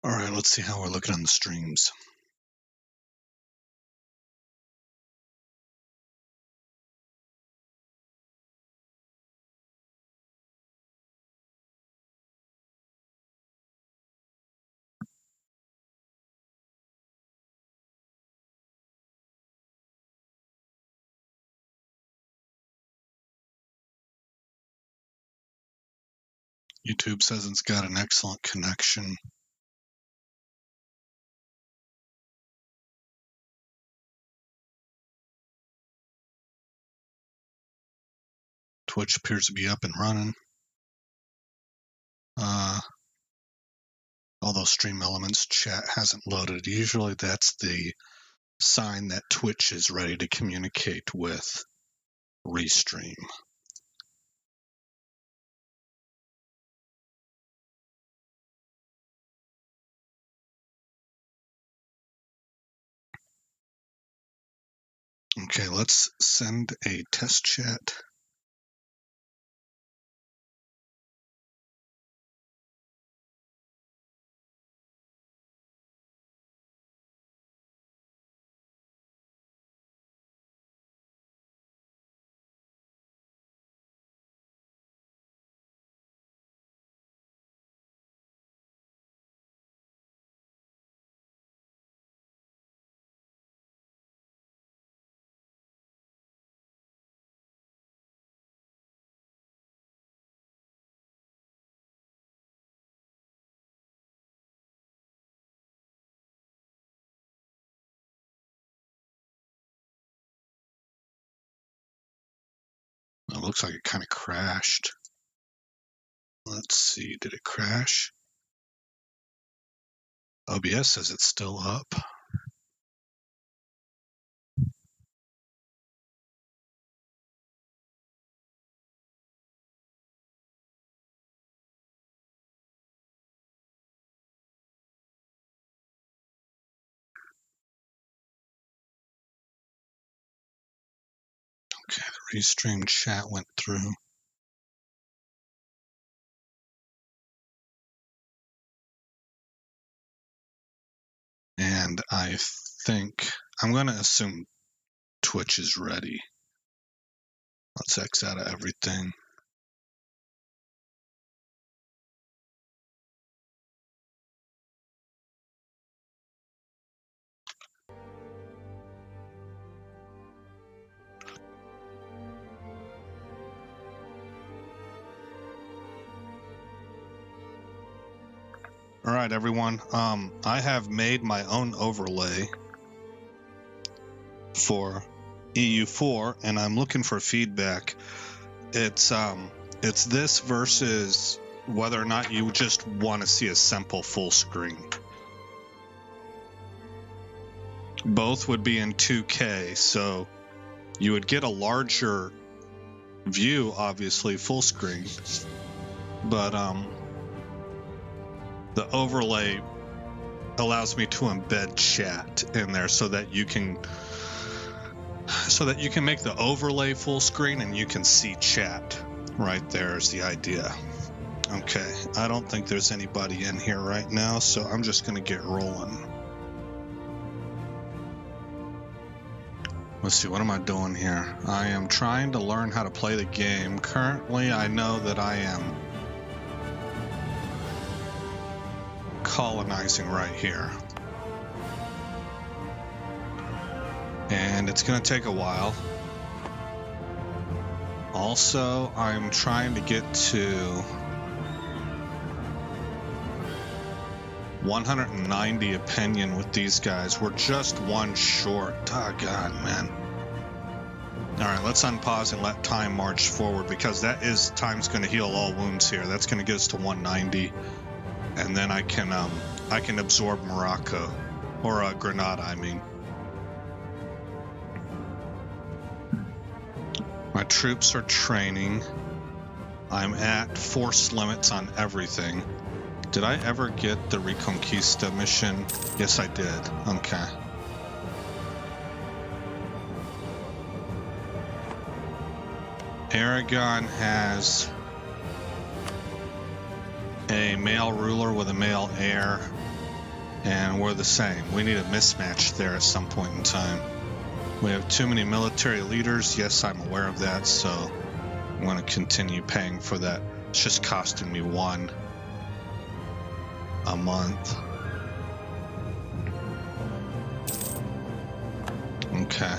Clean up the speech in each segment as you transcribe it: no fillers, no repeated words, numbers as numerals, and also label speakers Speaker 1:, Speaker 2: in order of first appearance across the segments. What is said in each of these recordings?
Speaker 1: All right, let's see how we're looking on the streams. YouTube says it's got an excellent connection. Twitch appears to be up and running. Although Stream Elements chat hasn't loaded. Usually that's the sign that Twitch is ready to communicate with Restream. Okay, let's send a test chat. It looks like it kind of crashed. Let's see, did it crash? OBS says it's still up. Okay, the Restream chat went through. And I think, I'm going to assume Twitch is ready. Let's X out of everything. All right, everyone. I have made my own overlay for EU4, and I'm looking for feedback. It's this versus whether or not you just want to see a simple full screen. Both would be in 2K, so you would get a larger view, obviously full screen, but the overlay allows me to embed chat in there so that you can make the overlay full screen and you can see chat. Right there is the idea. Okay, I don't think there's anybody in here right now, so I'm just gonna get rolling. Let's see, what am I doing here? I am trying to learn how to play the game. Currently, I know that I am colonizing right here. And it's going to take a while. Also, I'm trying to get to 190 opinion with these guys. We're just one short. Oh, God, man. All right, let's unpause and let time march forward, because that is time's going to heal all wounds here. That's going to get us to 190. And then I can absorb Morocco, or Granada, I mean. My troops are training. I'm at force limits on everything. Did I ever get the Reconquista mission? Yes, I did. Okay. Aragon has a male ruler with a male heir. And we're the same. We need a mismatch there at some point in time. We have too many military leaders. Yes, I'm aware of that, so I'm going to continue paying for that. It's just costing me 1 a month. Okay.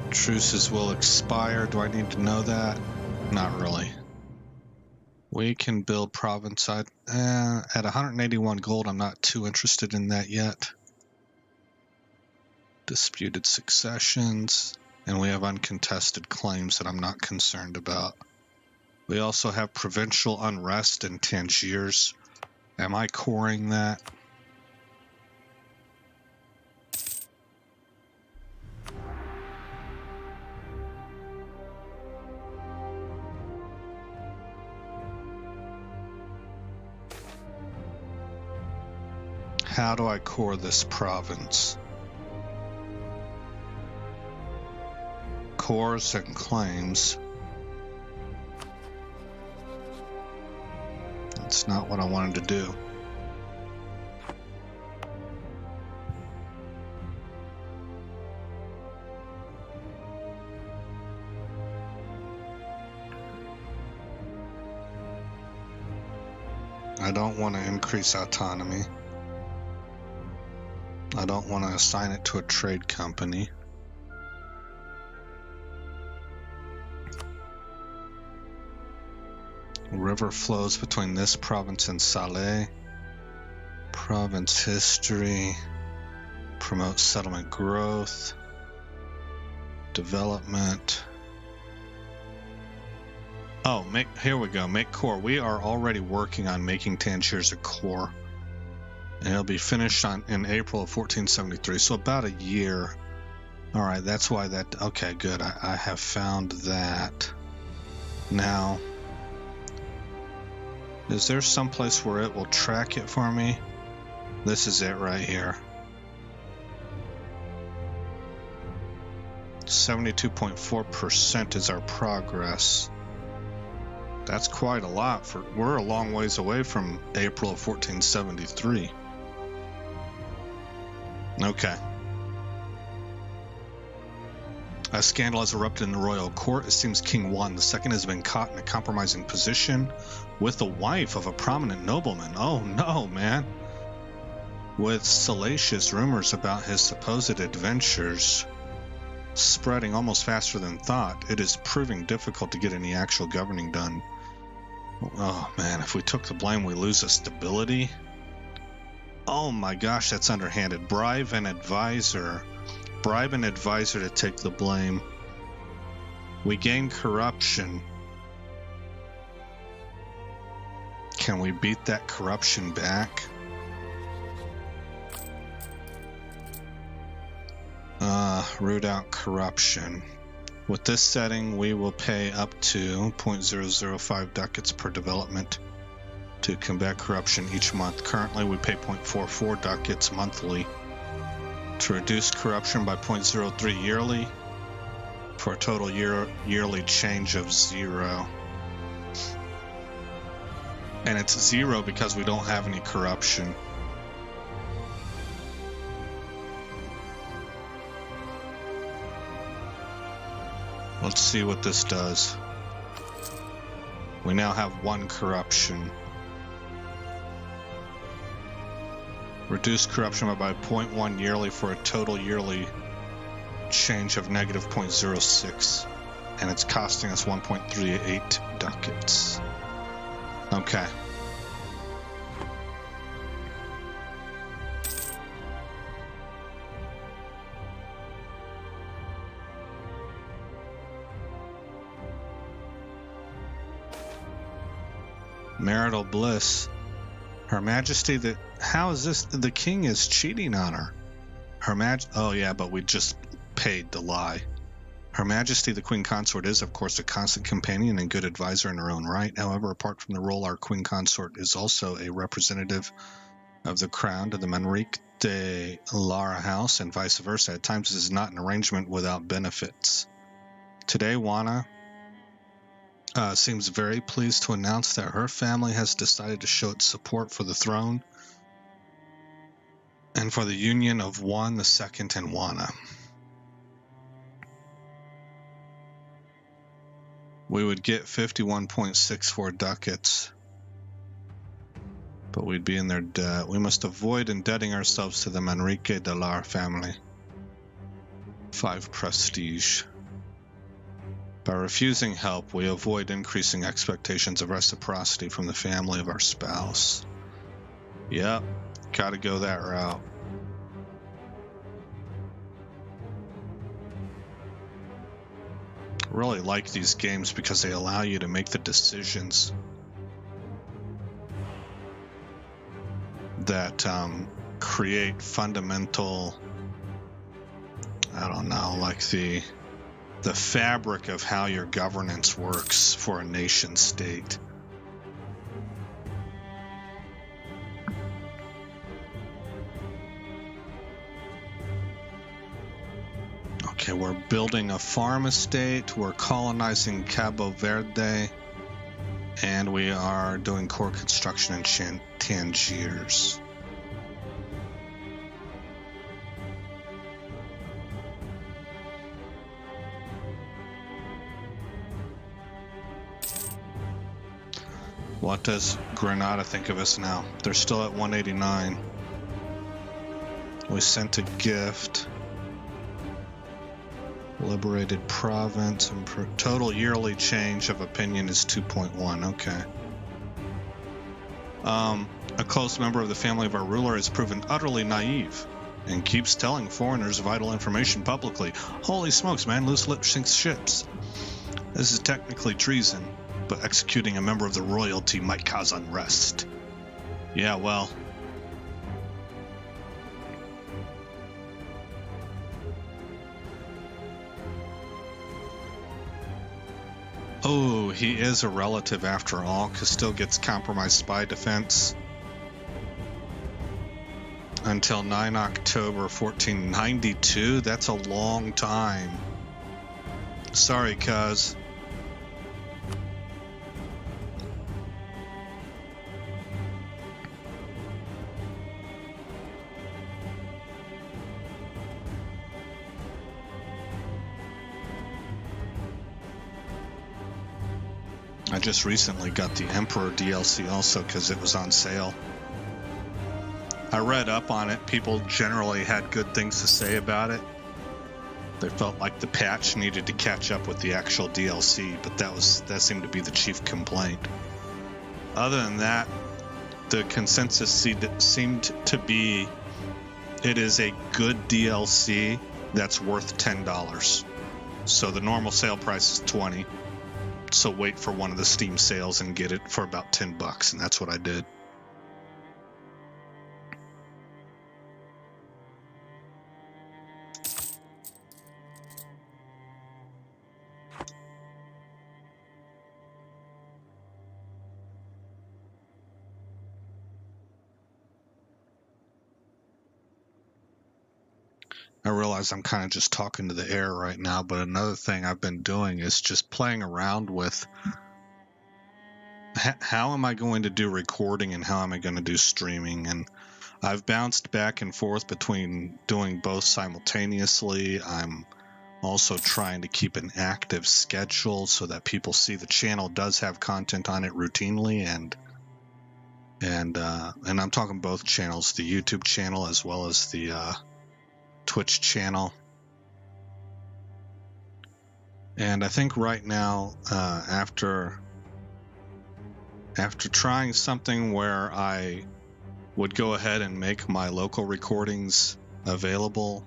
Speaker 1: Truces will expire. Do I need to know that? Not really. We can build province at 181 gold. I'm not too interested in that yet. Disputed successions. And we have uncontested claims that I'm not concerned about. We also have provincial unrest in Tangiers. Am I coring that? How do I core this province? Cores and claims. That's not what I wanted to do. I don't want to increase autonomy. I don't want to assign it to a trade company. River flows between this province and Salé. Province history. Promote settlement growth. Development. Oh, here we go. Make core. We are already working on making Tangiers a core. And it'll be finished in April of 1473, so about a year. All right, that's why that... Okay, good. I have found that. Now, is there some place where it will track it for me? This is it right here. 72.4% is our progress. That's quite a lot. We're a long ways away from April of 1473. Okay. A scandal has erupted in the royal court. It seems King Juan II has been caught in a compromising position with the wife of a prominent nobleman. Oh no, man. With salacious rumors about his supposed adventures spreading almost faster than thought, it is proving difficult to get any actual governing done. Oh man, if we took the blame, we lose a stability. Oh my gosh, that's underhanded. Bribe an advisor to take the blame. We gain corruption. Can we beat that corruption back? Root out corruption. With this setting, we will pay up to 0.005 ducats per development to combat corruption each month. Currently, we pay 0.44 ducats monthly. To reduce corruption by 0.03 yearly for a total yearly change of 0. And it's 0 because we don't have any corruption. Let's see what this does. We now have 1 corruption. Reduce corruption by 0.1 yearly for a total yearly change of negative 0.06. And it's costing us 1.38 ducats. Okay. Marital Bliss. Her Majesty, how is this? The king is cheating on her. Oh yeah, but we just paid the lie. Her Majesty, the Queen Consort, is of course a constant companion and good advisor in her own right. However, apart from the role, our Queen Consort is also a representative of the crown to the Manrique de Lara house and vice versa. At times, this is not an arrangement without benefits. Today, Juana seems very pleased to announce that her family has decided to show its support for the throne. And for the union of one, the second in Wana, we would get 51.64 ducats, but we'd be in their debt. We must avoid indebting ourselves to the Manrique de Lar family. 5 prestige. By refusing help, we avoid increasing expectations of reciprocity from the family of our spouse. Yep, gotta go that route. I really like these games because they allow you to make the decisions that create fundamental, I don't know, like the fabric of how your governance works for a nation state. Okay, we're building a farm estate, we're colonizing Cabo Verde, and we are doing core construction in Tangiers. What does Granada think of us now? They're still at 189. We sent a gift. Liberated province, and total yearly change of opinion is 2.1. Okay. A close member of the family of our ruler has proven utterly naive and keeps telling foreigners vital information publicly. Holy smokes, man, loose lips sinks ships. This is technically treason, but executing a member of the royalty might cause unrest. Yeah, well. Oh, he is a relative after all. Castile gets compromised spy defense until 9 October 1492. That's a long time. Sorry, cuz. I just recently got the Emperor DLC also because it was on sale. I read up on it. People generally had good things to say about it. They felt like the patch needed to catch up with the actual DLC, but that seemed to be the chief complaint. Other than that, the consensus seemed to be it is a good DLC that's worth $10. So the normal sale price is $20. So wait for one of the Steam sales and get it for about $10, and that's what I did. I realize I'm kind of just talking to the air right now, but another thing I've been doing is just playing around with how am I going to do recording and how am I going to do streaming. And I've bounced back and forth between doing both simultaneously. I'm also trying to keep an active schedule so that people see the channel does have content on it routinely, and I'm talking both channels, the YouTube channel as well as the Twitch channel. And I think right now, after trying something where I would go ahead and make my local recordings available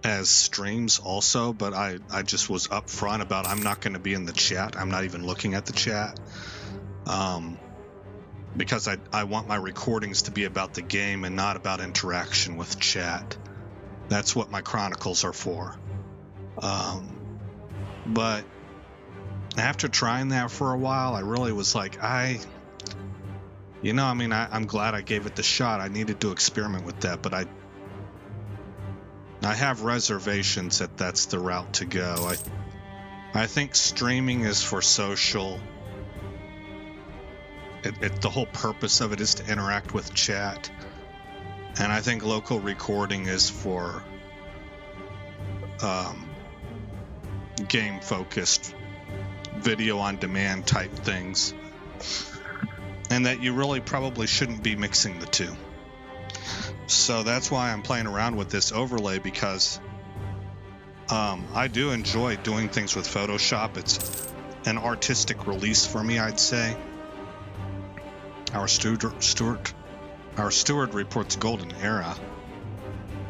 Speaker 1: as streams also, but I just was upfront about I'm not going to be in the chat. I'm not even looking at the chat. Because I want my recordings to be about the game and not about interaction with chat. That's what my chronicles are for. But after trying that for a while, I really was like, I'm glad I gave it the shot. I needed to experiment with that, but I have reservations that that's the route to go. I think streaming is for social. The whole purpose of it is to interact with chat, And I think local recording is for game-focused, video-on-demand type things. And that you really probably shouldn't be mixing the two. So that's why I'm playing around with this overlay, because I do enjoy doing things with Photoshop. It's an artistic release for me, I'd say. Our steward reports golden era.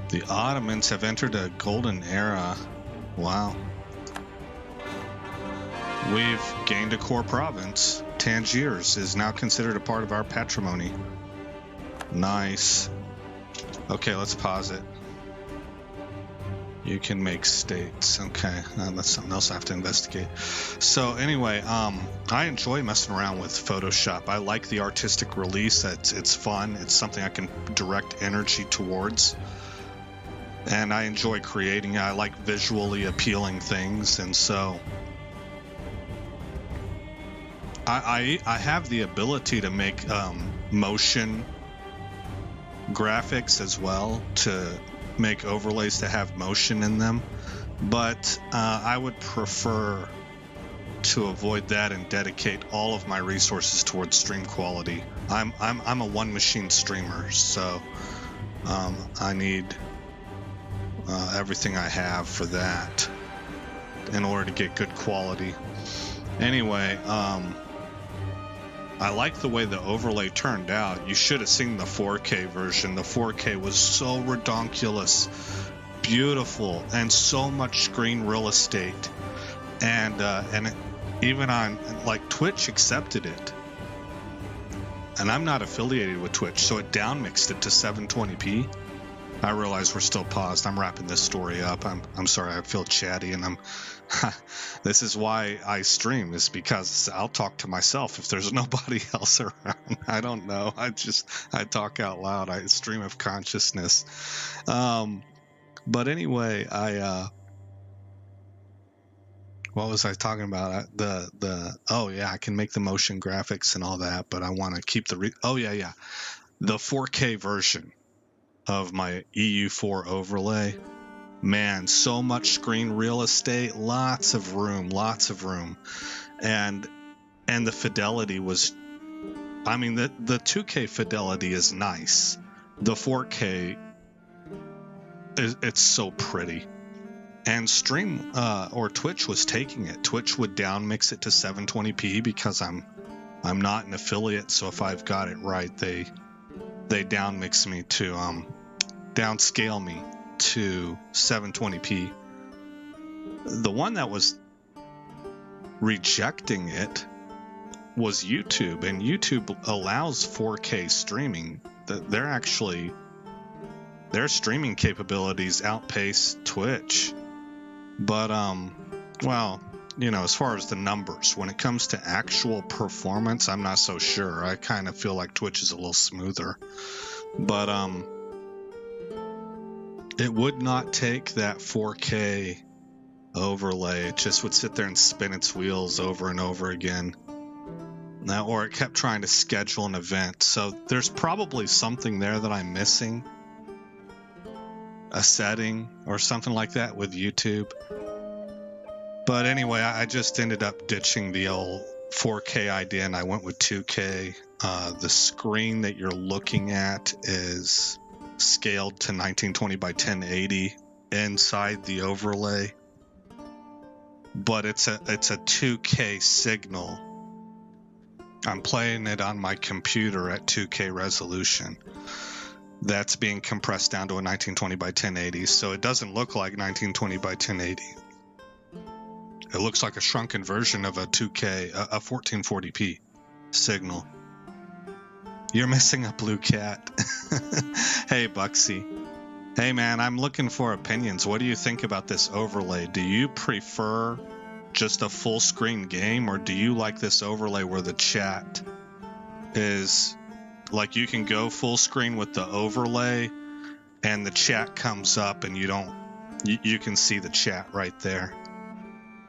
Speaker 1: The Ottomans have entered a golden era. Wow. We've gained a core province. Tangiers is now considered a part of our patrimony. Nice. Okay, let's pause it. You can make states. Okay, that's something else I have to investigate. So anyway, I enjoy messing around with Photoshop. I like the artistic release. It's fun. It's something I can direct energy towards. And I enjoy creating. I like visually appealing things, and so I have the ability to make motion graphics as well, to make overlays to have motion in them, but I would prefer to avoid that and dedicate all of my resources towards stream quality. I'm a one machine streamer, so I need everything I have for that in order to get good quality. Anyway, I like the way the overlay turned out. You should have seen the 4K version. The 4K was so redonkulous, beautiful, and so much screen real estate. And even on, like, Twitch accepted it. And I'm not affiliated with Twitch, so it downmixed it to 720p. I realize we're still paused. I'm wrapping this story up. I'm sorry, I feel chatty, and this is why I stream, is because I'll talk to myself if there's nobody else around. I don't know. I talk out loud. I stream of consciousness. But anyway, what was I talking about? Oh yeah, I can make the motion graphics and all that, but I want to keep the the 4K version of my EU4 overlay. Man, so much screen real estate, lots of room, and the fidelity was, I mean, the 2K fidelity is nice. The 4K it's so pretty, and stream or Twitch was taking it. Twitch would downmix it to 720p because I'm not an affiliate, so if I've got it right, they downmix me to downscale me to 720p. The one that was rejecting it was YouTube, and YouTube allows 4K streaming. Their streaming capabilities outpace Twitch. But well, you know, as far as the numbers, when it comes to actual performance, I'm not so sure. I kind of feel like Twitch is a little smoother. But it would not take that 4K overlay. It just would sit there and spin its wheels over and over again. Or it kept trying to schedule an event. So there's probably something there that I'm missing. A setting or something like that with YouTube. But anyway, I just ended up ditching the old 4K idea and I went with 2K. The screen that you're looking at is scaled to 1920 by 1080 inside the overlay, but it's a 2K signal. I'm playing it on my computer at 2K resolution. That's being compressed down to a 1920 by 1080, so it doesn't look like 1920 by 1080. It looks like a shrunken version of a 2K, a 1440p signal. You're missing a blue cat. Hey, Buxy. Hey, man, I'm looking for opinions. What do you think about this overlay? Do you prefer just a full screen game, or do you like this overlay where the chat is like you can go full screen with the overlay and the chat comes up and you can see the chat right there?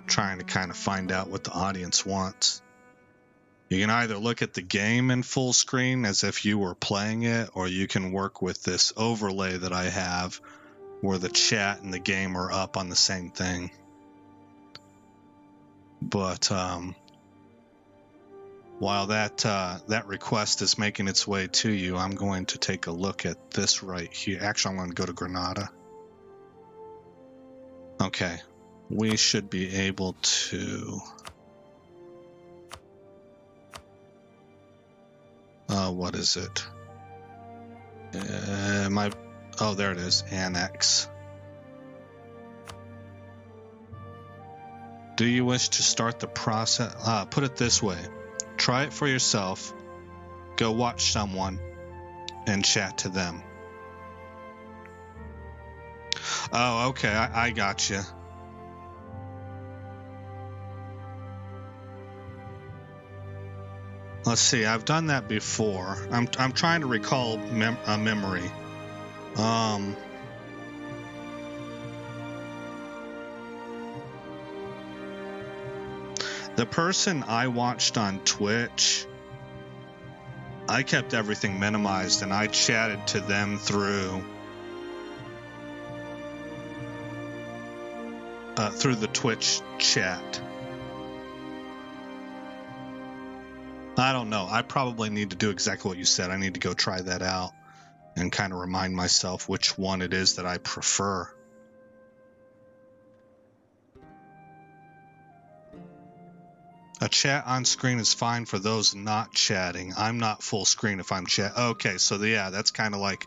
Speaker 1: Trying to kind of find out what the audience wants. You can either look at the game in full screen as if you were playing it, or you can work with this overlay that I have where the chat and the game are up on the same thing. But while that request is making its way to you, I'm going to take a look at this right here. Actually, I'm going to go to Granada. Okay, we should be able to... what is it? Oh, there it is. Annex. Do you wish to start the process? Put it this way. Try it for yourself. Go watch someone and chat to them. Oh, okay. I got you. Let's see. I've done that before. I'm trying to recall memory. The person I watched on Twitch, I kept everything minimized and I chatted to them through the Twitch chat. I don't know. I probably need to do exactly what you said. I need to go try that out and kind of remind myself which one it is that I prefer. A chat on screen is fine for those not chatting. I'm not full screen if I'm chat. Okay, so yeah, that's kind of like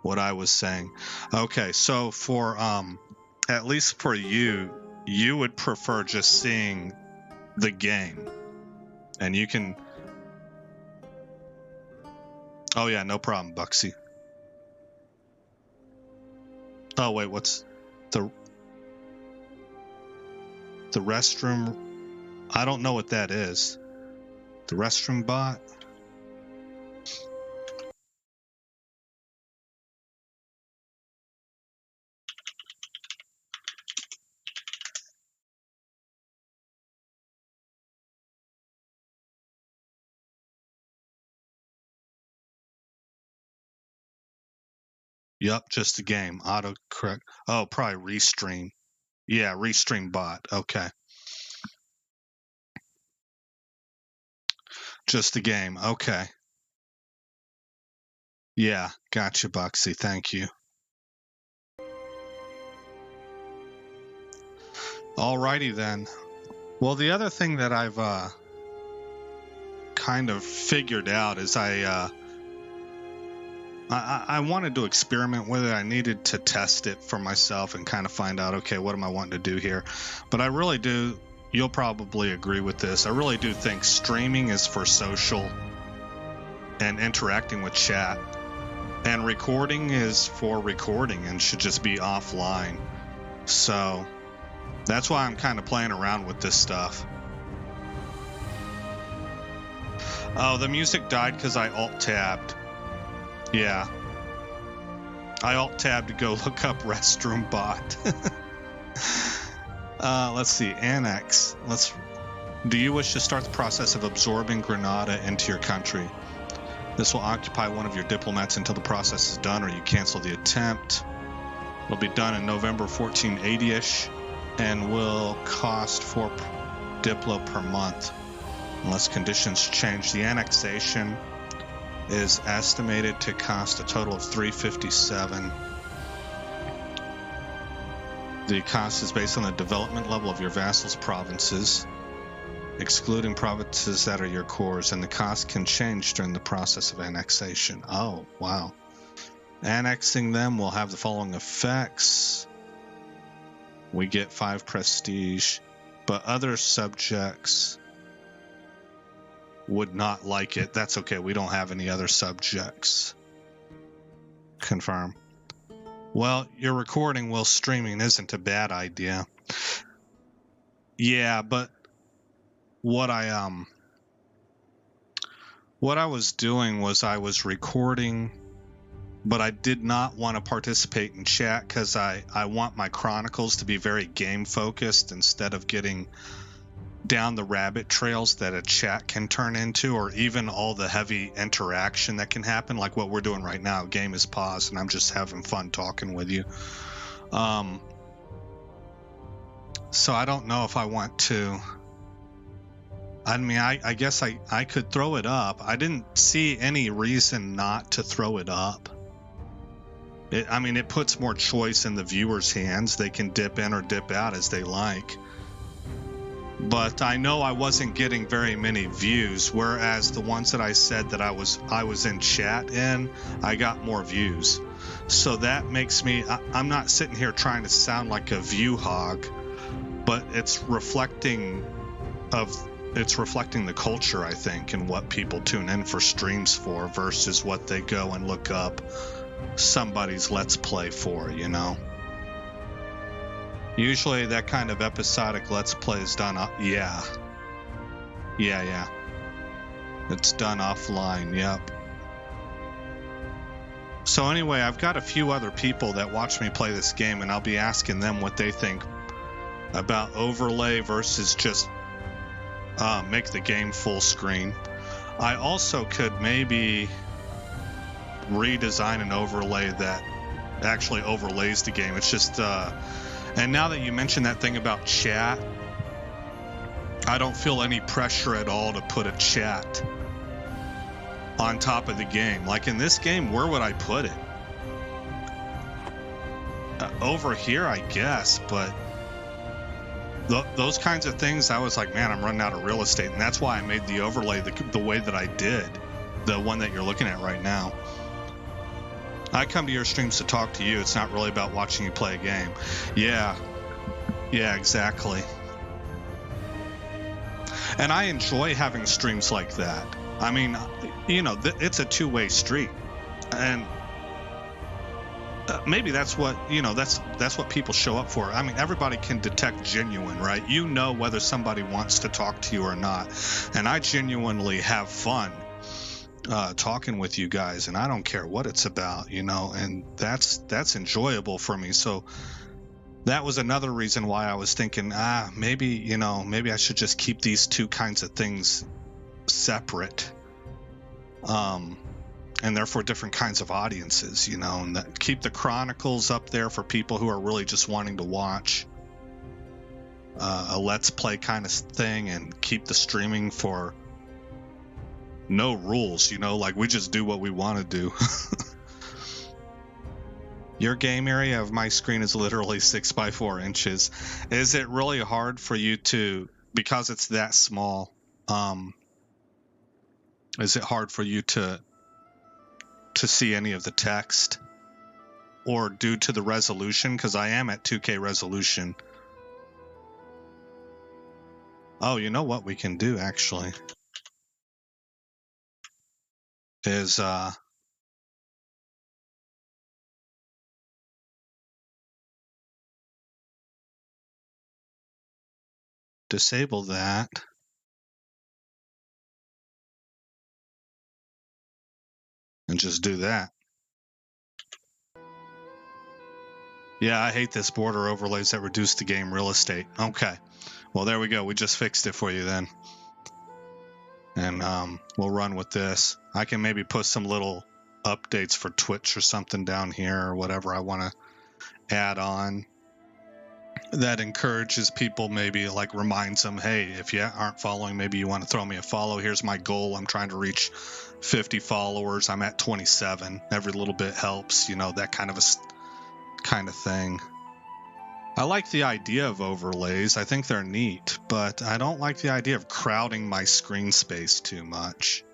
Speaker 1: what I was saying. Okay, so for at least for you would prefer just seeing the game. And you can... Oh yeah, no problem, Buxy. Oh wait, what's the restroom? I don't know what that is. The restroom bot? Yep, just a game. Autocorrect. Oh, probably Restream. Yeah, Restream bot. Okay. Just a game. Okay. Yeah, gotcha, Buxy. Thank you. Alrighty then. Well, the other thing that I've kind of figured out is I wanted to experiment with it. I needed to test it for myself and kind of find out, okay, what am I wanting to do here? But I really do, you'll probably agree with this, I really do think streaming is for social and interacting with chat. And recording is for recording and should just be offline. So that's why I'm kind of playing around with this stuff. Oh, the music died because I alt-tabbed. Yeah. I alt-tabbed to go look up restroom bot. Let's see. Annex. Do you wish to start the process of absorbing Granada into your country? This will occupy one of your diplomats until the process is done or you cancel the attempt. It'll be done in November 1480-ish and will cost 4 diplo per month unless conditions change. The annexation is estimated to cost a total of 357. The cost is based on the development level of your vassals' provinces, excluding provinces that are your cores, and the cost can change during the process of annexation. Oh, wow. Annexing them will have the following effects. We get 5 prestige, but other subjects would not like it. That's okay. We don't have any other subjects. Confirm. Well, your recording while streaming isn't a bad idea. Yeah, but what I was doing was I was recording, but I did not want to participate in chat because I want my chronicles to be very game focused instead of getting down the rabbit trails that a chat can turn into, or even all the heavy interaction that can happen, like what we're doing right now. Game is paused and I'm just having fun talking with you. So I don't know if I want to. I mean, I guess I could throw it up. I didn't see any reason not to throw it up. I mean, it puts more choice in the viewer's hands. They can dip in or dip out as they like. But I know I wasn't getting very many views, whereas the ones that I said that I was in chat in, I got more views. So that makes me, I'm not sitting here trying to sound like a view hog, but it's reflecting the culture, I think, and what people tune in for streams for versus what they go and look up somebody's Let's Play for, you know? Usually that kind of episodic Let's Play is done yeah. It's done offline, yep. So anyway, I've got a few other people that watch me play this game, and I'll be asking them what they think about overlay versus just make the game full screen. I also could maybe redesign an overlay that actually overlays the game. It's just and now that you mentioned that thing about chat, I don't feel any pressure at all to put a chat on top of the game. Like in this game, where would I put it? Over here, I guess, but those kinds of things, I was like, man, I'm running out of real estate, and that's why I made the overlay the way that I did, the one that you're looking at right now. I come to your streams to talk to you. It's not really about watching you play a game. Yeah, exactly. And I enjoy having streams like that. I mean, you know, it's a two-way street, and maybe that's what, you know, that's what people show up for. I mean, everybody can detect genuine, right? You know whether somebody wants to talk to you or not, and I genuinely have fun talking with you guys, and I don't care what it's about, you know, and that's enjoyable for me. So that was another reason why I was thinking, maybe I should just keep these two kinds of things separate, and therefore different kinds of audiences, you know, and keep the chronicles up there for people who are really just wanting to watch a Let's Play kind of thing, and keep the streaming for no rules, you know, like we just do what we want to do. Your game area of my screen is literally 6 by 4 inches. Is it really hard for you to, because it's that small, is it hard for you to see any of the text, or due to the resolution? Because I am at 2K resolution. Oh, you know what we can do actually is disable that. And just do that. Yeah, I hate this border overlays that reduce the game real estate. Okay. Well, there we go. We just fixed it for you then. And we'll run with this. I can maybe put some little updates for Twitch or something down here, or whatever I want to add on that encourages people, maybe like reminds them, hey, if you aren't following, maybe you want to throw me a follow. Here's my goal. I'm trying to reach 50 followers. I'm at 27. Every little bit helps, you know, that kind of thing. I like the idea of overlays. I think they're neat, but I don't like the idea of crowding my screen space too much.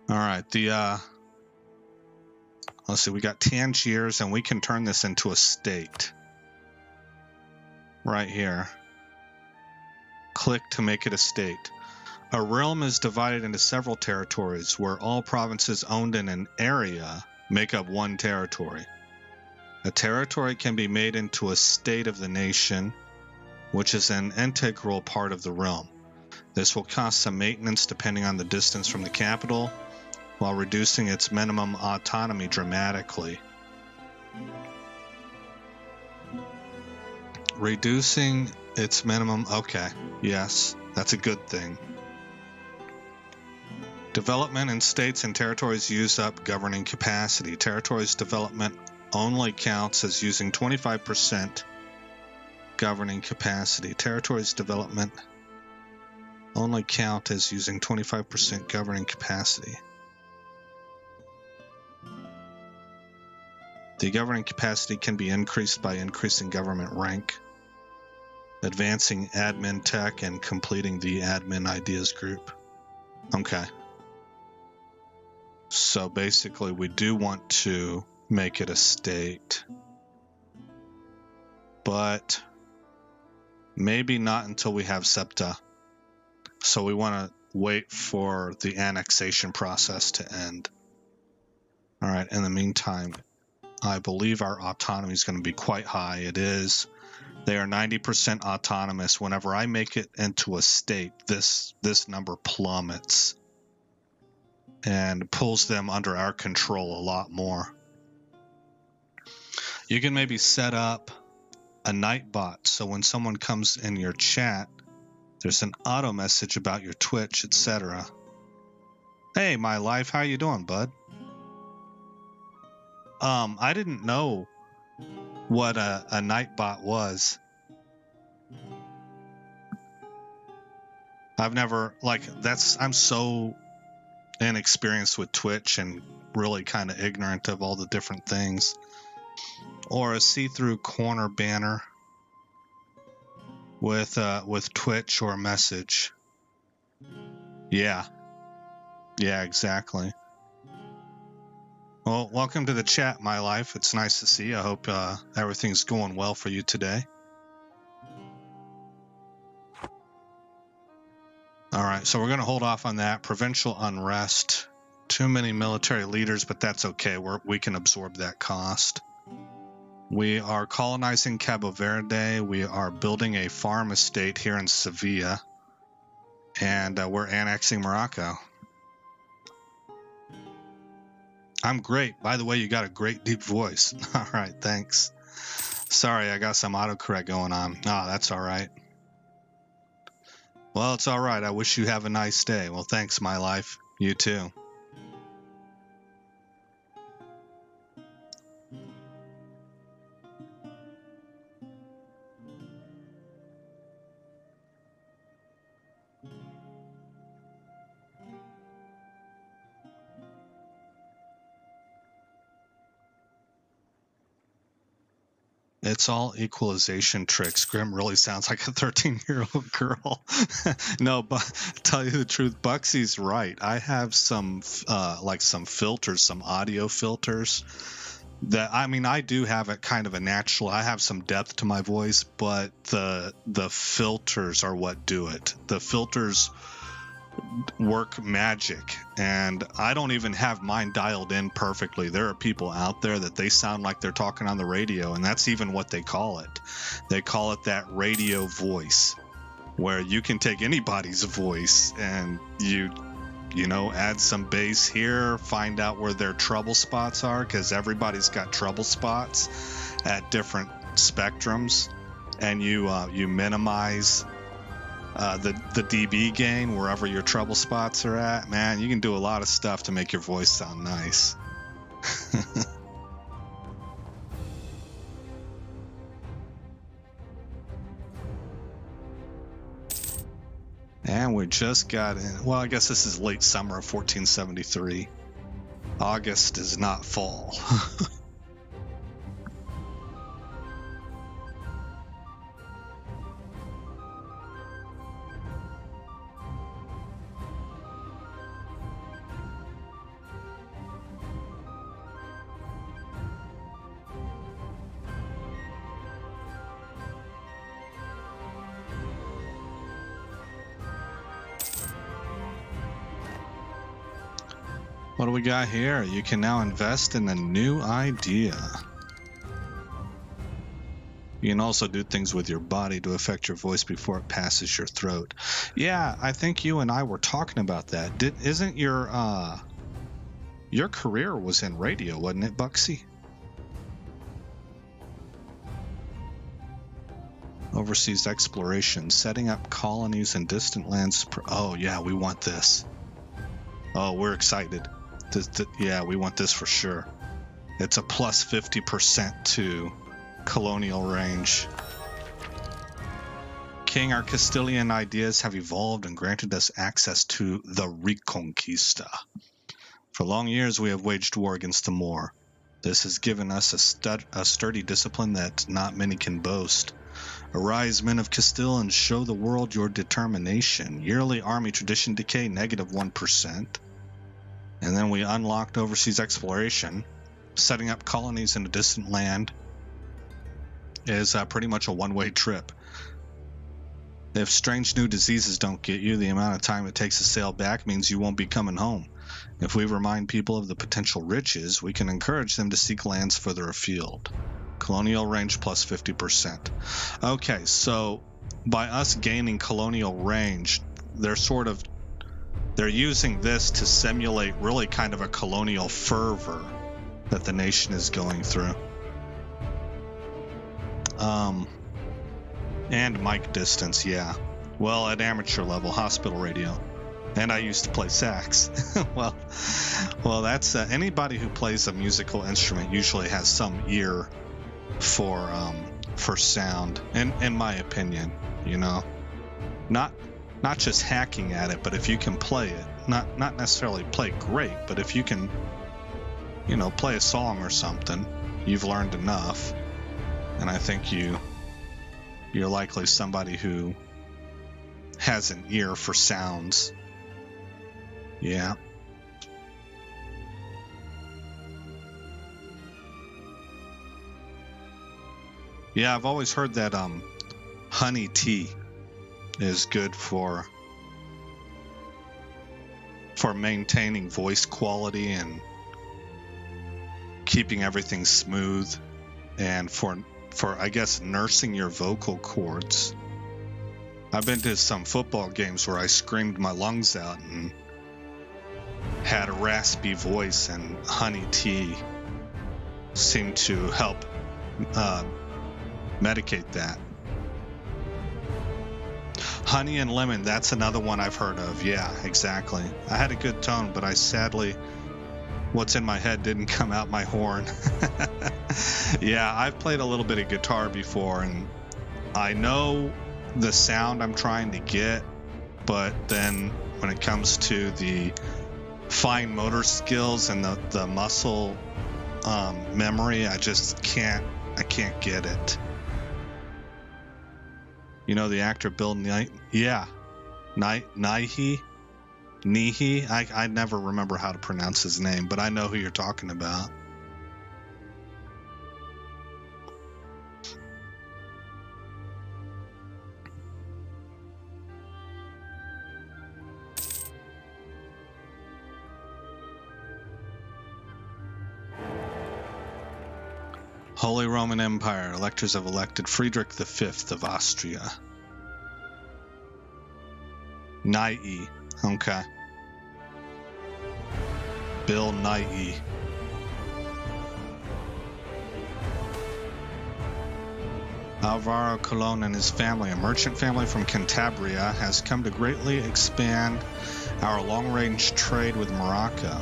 Speaker 1: All right, let's see, we got Tangiers, and we can turn this into a state. Right here. Click to make it a state. A realm is divided into several territories, where all provinces owned in an area make up one territory. A territory can be made into a state of the nation, which is an integral part of the realm. This will cost some maintenance depending on the distance from the capital, while reducing its minimum autonomy dramatically. reducing its minimum. Okay, yes, that's a good thing. Development in states and territories use up governing capacity. Territories development only counts as using 25% governing capacity. Territories development only count as using 25% governing capacity. The governing capacity can be increased by increasing government rank, advancing admin tech, and completing the admin ideas group. Okay. So basically we do want to make it a state, but maybe not until we have SEPTA. So we want to wait for the annexation process to end. All right, in the meantime, I believe our autonomy is going to be quite high. It is. They are 90% autonomous. Whenever I make it into a state, this number plummets and pulls them under our control a lot more. You can maybe set up a night bot, so when someone comes in your chat, there's an auto message about your Twitch, etc. Hey, my life, how you doing, bud? I didn't know what a night bot was. I've never, I'm so inexperienced with Twitch and really kind of ignorant of all the different things. Or a see-through corner banner with Twitch or a message. Yeah, exactly. Well, welcome to the chat, my life. It's nice to see you. I hope everything's going well for you today. All right, so we're going to hold off on that. Provincial unrest. Too many military leaders, but that's okay. We can absorb that cost. We are colonizing Cabo Verde. We are building a farm estate here in Sevilla. And we're annexing Morocco. I'm great. By the way, you got a great deep voice. All right, thanks. Sorry, I got some autocorrect going on. No, that's all right. Well, it's all right. I wish you have a nice day. Well, thanks, my life. You too. It's all equalization tricks. Grim really sounds like a 13-year-old girl. No, but tell you the truth, Buxy's right. I have some some filters, some audio filters that, I mean, I do have a kind of a natural, I have some depth to my voice, but the filters are what do it. The filters work magic, and I don't even have mine dialed in perfectly. There are people out there that they sound like they're talking on the radio, and that's even what they call it. They call it that radio voice, where you can take anybody's voice and you know, add some bass here, find out where their trouble spots are, because everybody's got trouble spots at different spectrums, and you minimize the dB gain wherever your trouble spots are at. Man, you can do a lot of stuff to make your voice sound nice. And we just got in. Well, I guess this is late summer of 1473. August is not fall. What do we got here? You can now invest in a new idea. You can also do things with your body to affect your voice before it passes your throat. Yeah, I think you and I were talking about that. Isn't your career was in radio, wasn't it, Buxy? Overseas exploration, setting up colonies in distant lands. Oh yeah, we want this. Oh, we're excited. Yeah, we want this for sure. It's a plus 50% to colonial range. King, our Castilian ideas have evolved and granted us access to the Reconquista. For long years, we have waged war against the Moor. This has given us a sturdy discipline that not many can boast. Arise, men of Castile, and show the world your determination. Yearly army tradition decay, -1%. And then we unlocked overseas exploration. Setting up colonies in a distant land is pretty much a one-way trip. If strange new diseases don't get you, the amount of time it takes to sail back means you won't be coming home. If we remind people of the potential riches, we can encourage them to seek lands further afield. Colonial range plus 50%. Okay, so by us gaining colonial range, they're using this to simulate really kind of a colonial fervor that the nation is going through. And mic distance, yeah. Well, at amateur level, hospital radio. And I used to play sax. well, that's anybody who plays a musical instrument usually has some ear for sound, in my opinion. You know, not just hacking at it, but if you can play it, not necessarily play great, but if you can, you know, play a song or something, you've learned enough, and I think you're likely somebody who has an ear for sounds. Yeah. Yeah, I've always heard that honey tea is good for maintaining voice quality and keeping everything smooth, and for I guess nursing your vocal cords. I've been to some football games where I screamed my lungs out and had a raspy voice, and honey tea seemed to help medicate that. Honey and lemon, that's another one I've heard of. Yeah, exactly. I had a good tone, but I sadly, what's in my head didn't come out my horn. Yeah, I've played a little bit of guitar before, and I know the sound I'm trying to get, but then when it comes to the fine motor skills and the muscle memory, I just can't get it. You know the actor Bill Nighy? Yeah. Nighy? I never remember how to pronounce his name, but I know who you're talking about. Holy Roman Empire. Electors have elected Friedrich V of Austria. Nighy. Okay. Bill Nighy. Alvaro Colon and his family, a merchant family from Cantabria, has come to greatly expand our long-range trade with Morocco.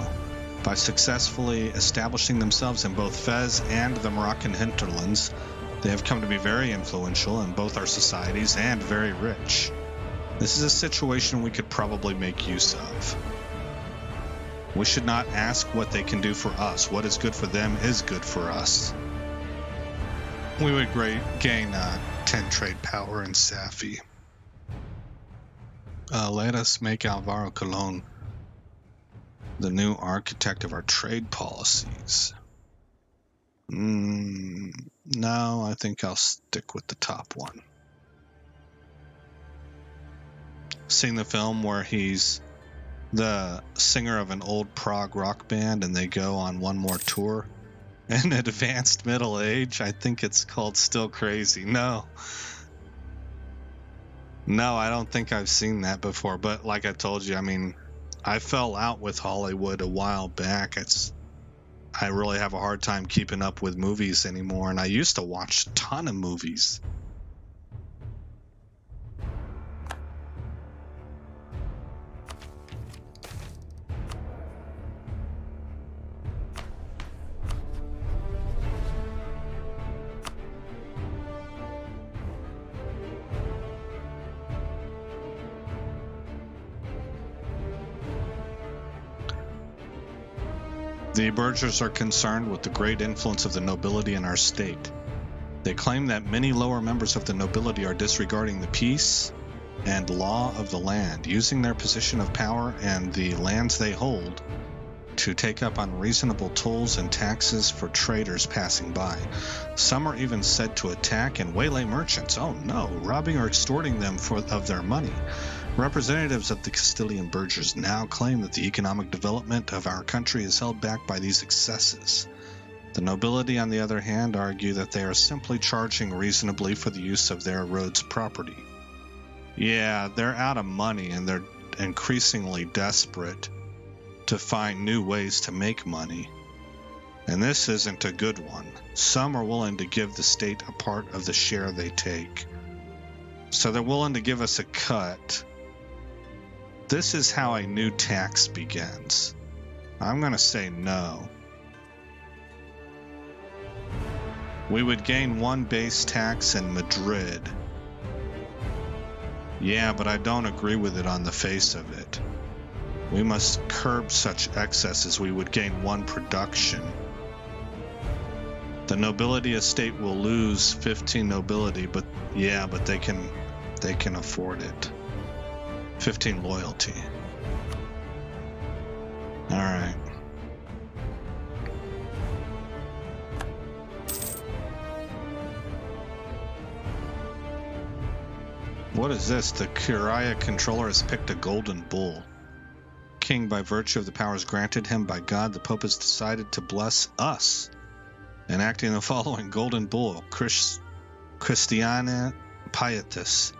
Speaker 1: By successfully establishing themselves in both Fez and the Moroccan hinterlands, they have come to be very influential in both our societies and very rich. This is a situation we could probably make use of. We should not ask what they can do for us. What is good for them is good for us. We would gain 10 trade power in Safi. Let us make Alvaro Colon the new architect of our trade policies. No, I think I'll stick with the top one. Seen the film where he's the singer of an old prog rock band and they go on one more tour in advanced middle age? I think it's called Still Crazy. No, I don't think I've seen that before, but like I told you, I mean, I fell out with Hollywood a while back. I really have a hard time keeping up with movies anymore, and I used to watch a ton of movies. The burghers are concerned with the great influence of the nobility in our state. They claim that many lower members of the nobility are disregarding the peace and law of the land, using their position of power and the lands they hold to take up unreasonable tolls and taxes for traders passing by. Some are even said to attack and waylay merchants. Oh no, robbing or extorting them of their money. Representatives of the Castilian burghers now claim that the economic development of our country is held back by these excesses. The nobility, on the other hand, argue that they are simply charging reasonably for the use of their roads property. Yeah, they're out of money and they're increasingly desperate to find new ways to make money. And this isn't a good one. Some are willing to give the state a part of the share they take. So they're willing to give us a cut. This is how a new tax begins. I'm going to say no. We would gain one base tax in Madrid. Yeah, but I don't agree with it on the face of it. We must curb such excesses. We would gain one production. The nobility estate will lose 15 nobility, but yeah, but they can afford it. 15 loyalty. All right. What is this? The Curia controller has picked a golden bull. King, by virtue of the powers granted him by God, the Pope has decided to bless us, enacting the following golden bull, Christiana Pietas.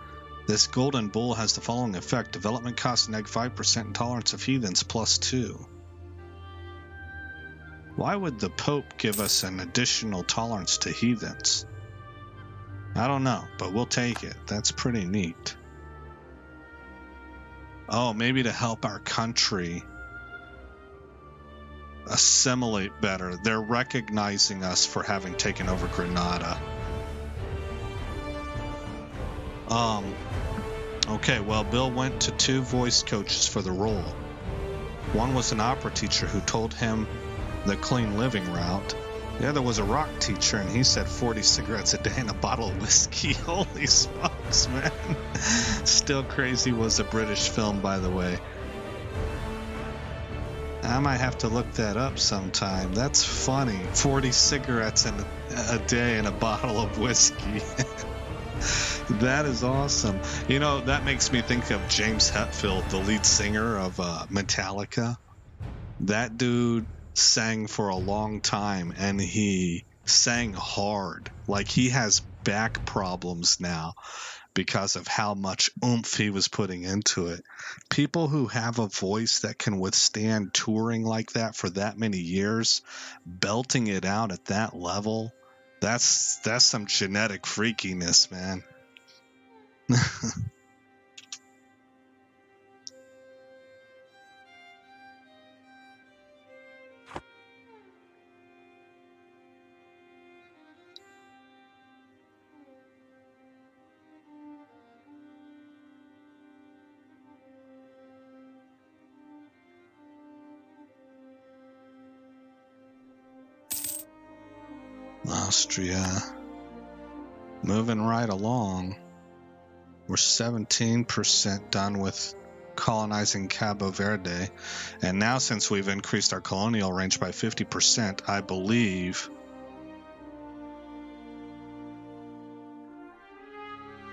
Speaker 1: This golden bull has the following effect: development costs neg 5%, intolerance of heathens +2. Why would the Pope give us an additional tolerance to heathens? I don't know, but we'll take it. That's pretty neat. Oh, maybe to help our country assimilate better. They're recognizing us for having taken over Granada. Okay, well, Bill went to 2 voice coaches for the role. One was an opera teacher who told him the clean living route. The other was a rock teacher, and he said 40 cigarettes a day and a bottle of whiskey. Holy smokes, man. Still Crazy was a British film, by the way. I might have to look that up sometime. That's funny. 40 cigarettes a day and a bottle of whiskey. That is awesome. You know, that makes me think of James Hetfield, the lead singer of Metallica. That dude sang for a long time, and he sang hard. Like, he has back problems now because of how much oomph he was putting into it. People who have a voice that can withstand touring like that for that many years, belting it out at that level, that's some genetic freakiness, man. Austria. Moving right along. We're 17% done with colonizing Cabo Verde. And now, since we've increased our colonial range by 50%, I believe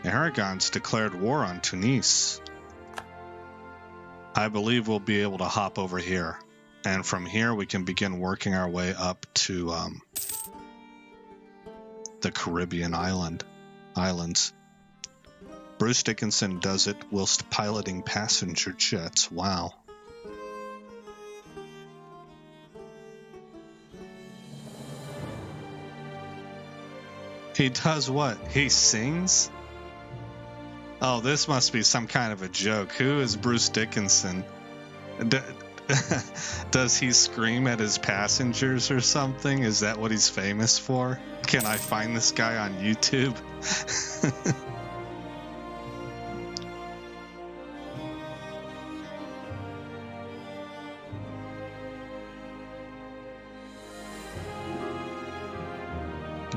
Speaker 1: Aragon's declared war on Tunis. I believe we'll be able to hop over here. And from here, we can begin working our way up to the Caribbean islands. Bruce Dickinson does it whilst piloting passenger jets. Wow. He does what? He sings? Oh, this must be some kind of a joke. Who is Bruce Dickinson? Does he scream at his passengers or something? Is that what he's famous for? Can I find this guy on YouTube?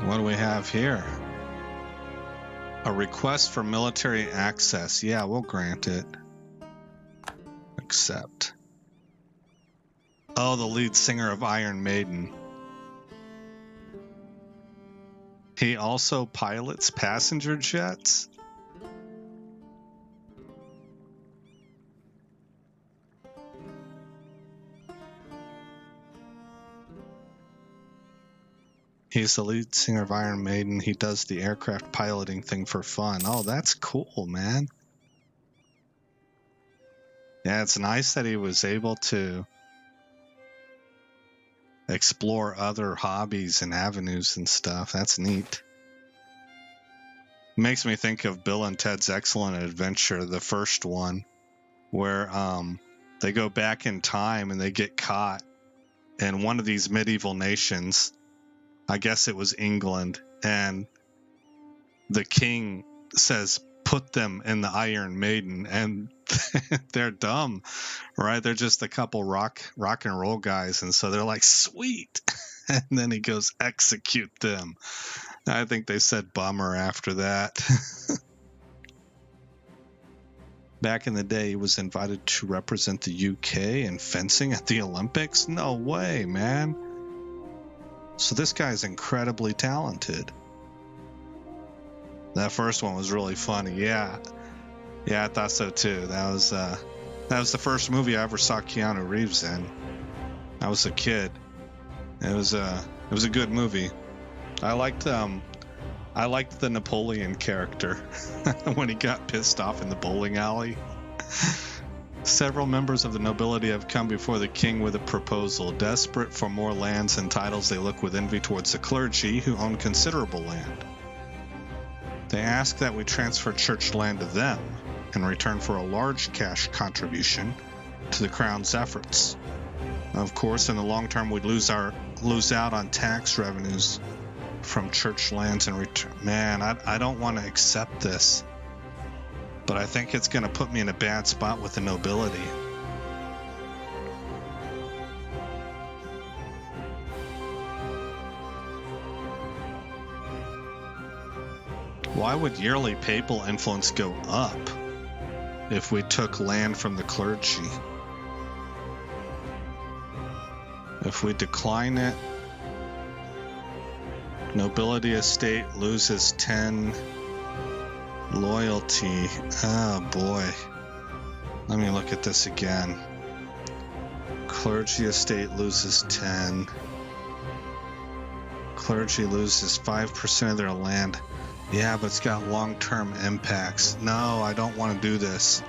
Speaker 1: What do we have here? A request for military access. Yeah, we'll grant it. Accept. Oh, the lead singer of Iron Maiden. He also pilots passenger jets? He's the lead singer of Iron Maiden. He does the aircraft piloting thing for fun. Oh, that's cool, man. Yeah, it's nice that he was able to explore other hobbies and avenues and stuff. That's neat. Makes me think of Bill and Ted's Excellent Adventure, the first one, where they go back in time and they get caught in one of these medieval nations. I guess it was England, and the king says, put them in the Iron Maiden, and they're dumb, right? They're just a couple rock and roll guys, and so they're like, sweet. And then he goes, execute them. I think they said bummer after that. Back in the day, he was invited to represent the UK in fencing at the Olympics. No way, man. So this guy's incredibly talented. That first one was really funny. Yeah, I thought so too. That was the first movie I ever saw Keanu Reeves in. I was a kid. It was a good movie. I liked the Napoleon character when he got pissed off in the bowling alley. Several members of the nobility have come before the king with a proposal. Desperate for more lands and titles, they look with envy towards the clergy, who own considerable land. They ask that we transfer church land to them in return for a large cash contribution to the crown's efforts. Of course, in the long term, we'd lose out on tax revenues from church lands in return. Man, I don't want to accept this, but I think it's going to put me in a bad spot with the nobility. Why would yearly papal influence go up if we took land from the clergy? If we decline it, nobility estate loses 10 loyalty. Oh boy. Let me look at this again. Clergy estate loses 10. Clergy loses 5% of their land. Yeah, but it's got long-term impacts. No, I don't want to do this.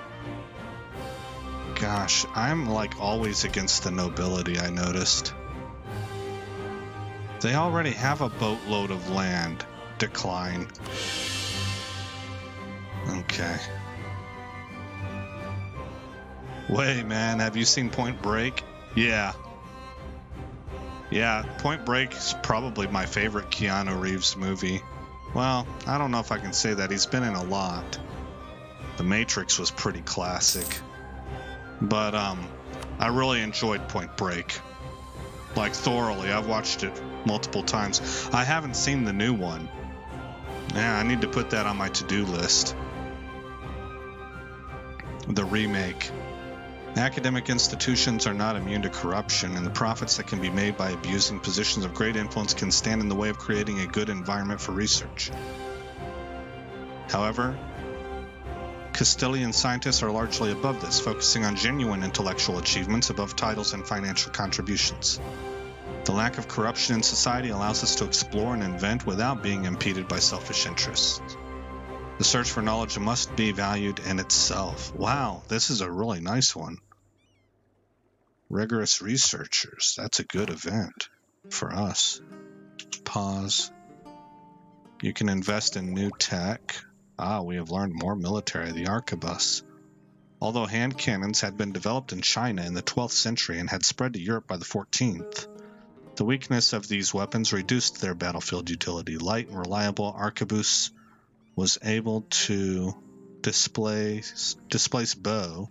Speaker 1: Gosh, I'm like always against the nobility, I noticed. They already have a boatload of land. Decline. Okay. Wait, man, have you seen Point Break? Yeah. Yeah, Point Break is probably my favorite Keanu Reeves movie. Well, I don't know if I can say that. He's been in a lot. The Matrix was pretty classic. But I really enjoyed Point Break. Like, thoroughly. I've watched it multiple times. I haven't seen the new one. Yeah, I need to put that on my to-do list. The remake. Academic institutions are not immune to corruption, and the profits that can be made by abusing positions of great influence can stand in the way of creating a good environment for research. However, Castilian scientists are largely above this, focusing on genuine intellectual achievements above titles and financial contributions. The lack of corruption in society allows us to explore and invent without being impeded by selfish interests. The search for knowledge must be valued in itself. Wow, this is a really nice one. Rigorous researchers. That's a good event for us. Pause. You can invest in new tech. We have learned more military. The arquebus. Although hand cannons had been developed in China in the 12th century and had spread to Europe by the 14th, the weakness of these weapons reduced their battlefield utility. Light and reliable arquebus was able to displace bow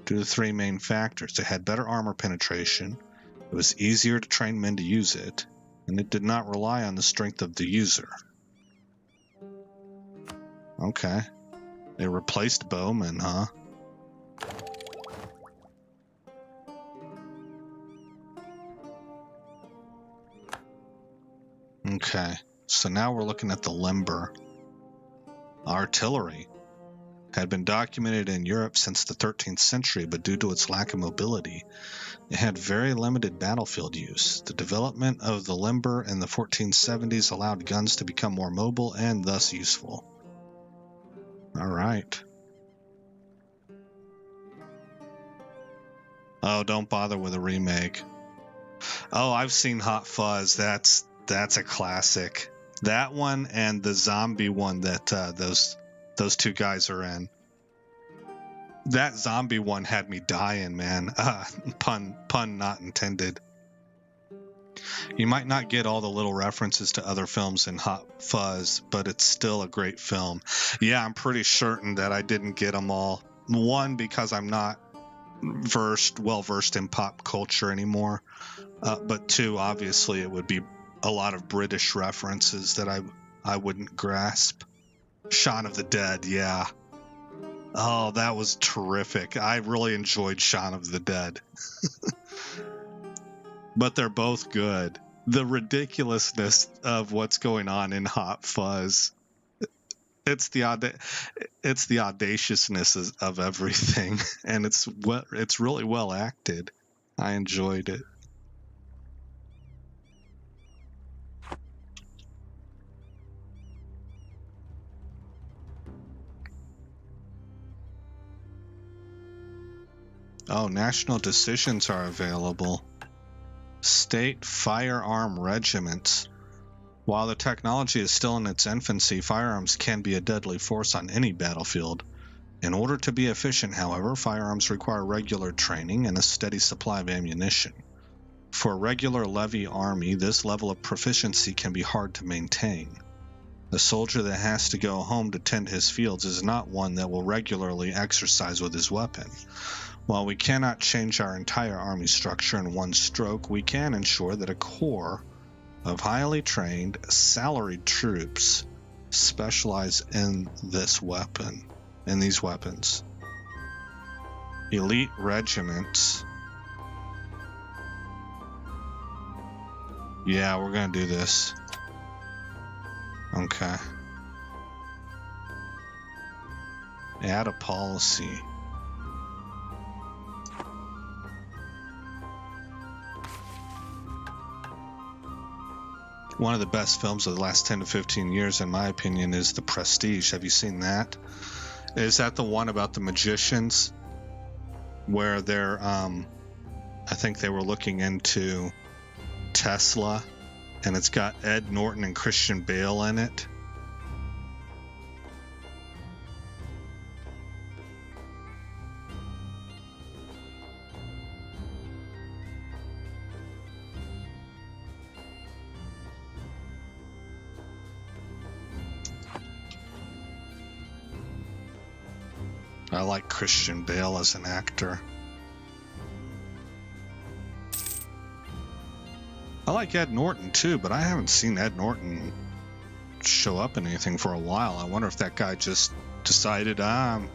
Speaker 1: due to three main factors. It had better armor penetration, it was easier to train men to use it, and it did not rely on the strength of the user. Okay. They replaced bowmen, huh? Okay, so now we're looking at the limber. Artillery had been documented in Europe since the 13th century, but due to its lack of mobility, it had very limited battlefield use. The development of the limber in the 1470s allowed guns to become more mobile and thus useful. All right. Oh, don't bother with a remake. Oh, I've seen Hot Fuzz. That's a classic. That one and the zombie one that those two guys are in. That zombie one had me dying, man. Pun not intended. You might not get all the little references to other films in Hot Fuzz, but it's still a great film. Yeah, I'm pretty certain that I didn't get them all. One, because I'm not well versed in pop culture anymore. But two, obviously, it would be a lot of British references that I wouldn't grasp. Shaun of the Dead, yeah. Oh, that was terrific. I really enjoyed Shaun of the Dead. But they're both good. The ridiculousness of what's going on in Hot Fuzz. It's the audaciousness of everything, and it's really well acted. I enjoyed it. Oh, national decisions are available. State firearm regiments. While the technology is still in its infancy, firearms can be a deadly force on any battlefield. In order to be efficient, however, firearms require regular training and a steady supply of ammunition. For a regular levy army, this level of proficiency can be hard to maintain. A soldier that has to go home to tend his fields is not one that will regularly exercise with his weapon. While we cannot change our entire army structure in one stroke, we can ensure that a corps of highly trained, salaried troops specialize in these weapons. Elite regiments. Yeah, we're gonna do this. Okay. Add a policy. One of the best films of the last 10 to 15 years, in my opinion, is The Prestige. Have you seen that? Is that the one about the magicians? Where they're, I think they were looking into Tesla, and it's got Ed Norton and Christian Bale in it. I like Christian Bale as an actor. I like Ed Norton too, but I haven't seen Ed Norton show up in anything for a while. I wonder if that guy just decided I'm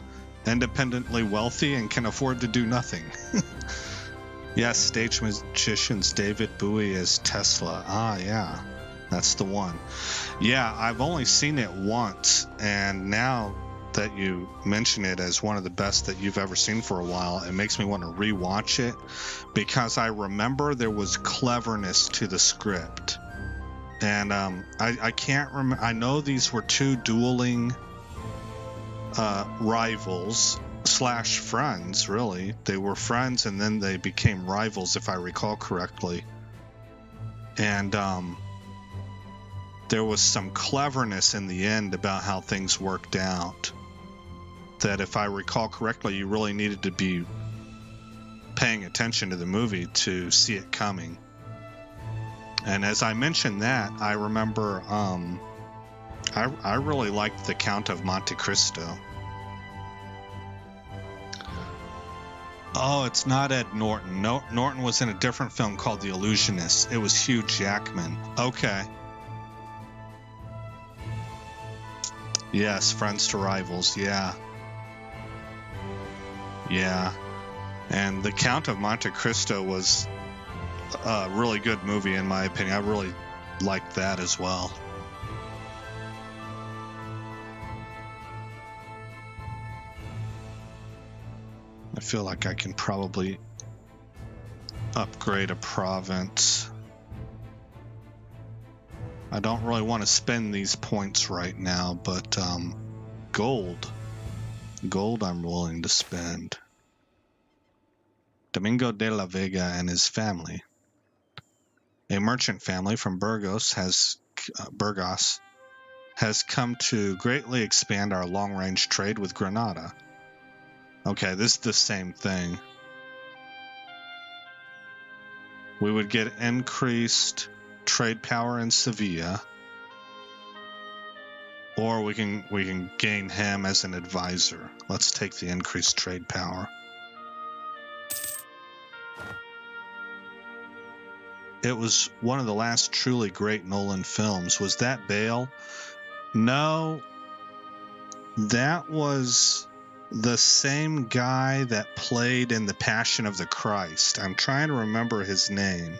Speaker 1: independently wealthy and can afford to do nothing. Yes, stage magicians, David Bowie as Tesla. Ah, yeah, that's the one. Yeah, I've only seen it once, and now that you mention it as one of the best that you've ever seen for a while, it makes me want to rewatch it, because I remember there was cleverness to the script, and I can't remember. I know these were two dueling rivals / friends. Really, they were friends, and then they became rivals, if I recall correctly. And there was some cleverness in the end about how things worked out, that if I recall correctly, you really needed to be paying attention to the movie to see it coming. And as I mentioned that, I remember I really liked The Count of Monte Cristo. Oh, it's not Ed Norton. No, Norton was in a different film called The Illusionist. It was Hugh Jackman. Okay. Yes, Friends to Rivals. Yeah. Yeah. And The Count of Monte Cristo was a really good movie, in my opinion. I really liked that as well. I feel like I can probably upgrade a province. I don't really want to spend these points right now, but gold I'm willing to spend. Domingo de la Vega and his family, a merchant family from Burgos, has come to greatly expand our long-range trade with Granada. Okay, this is the same thing. We would get increased trade power in Sevilla, or we can gain him as an advisor. Let's take the increased trade power. It was one of the last truly great Nolan films. Was that Bale? No, that was the same guy that played in The Passion of the Christ. I'm trying to remember his name.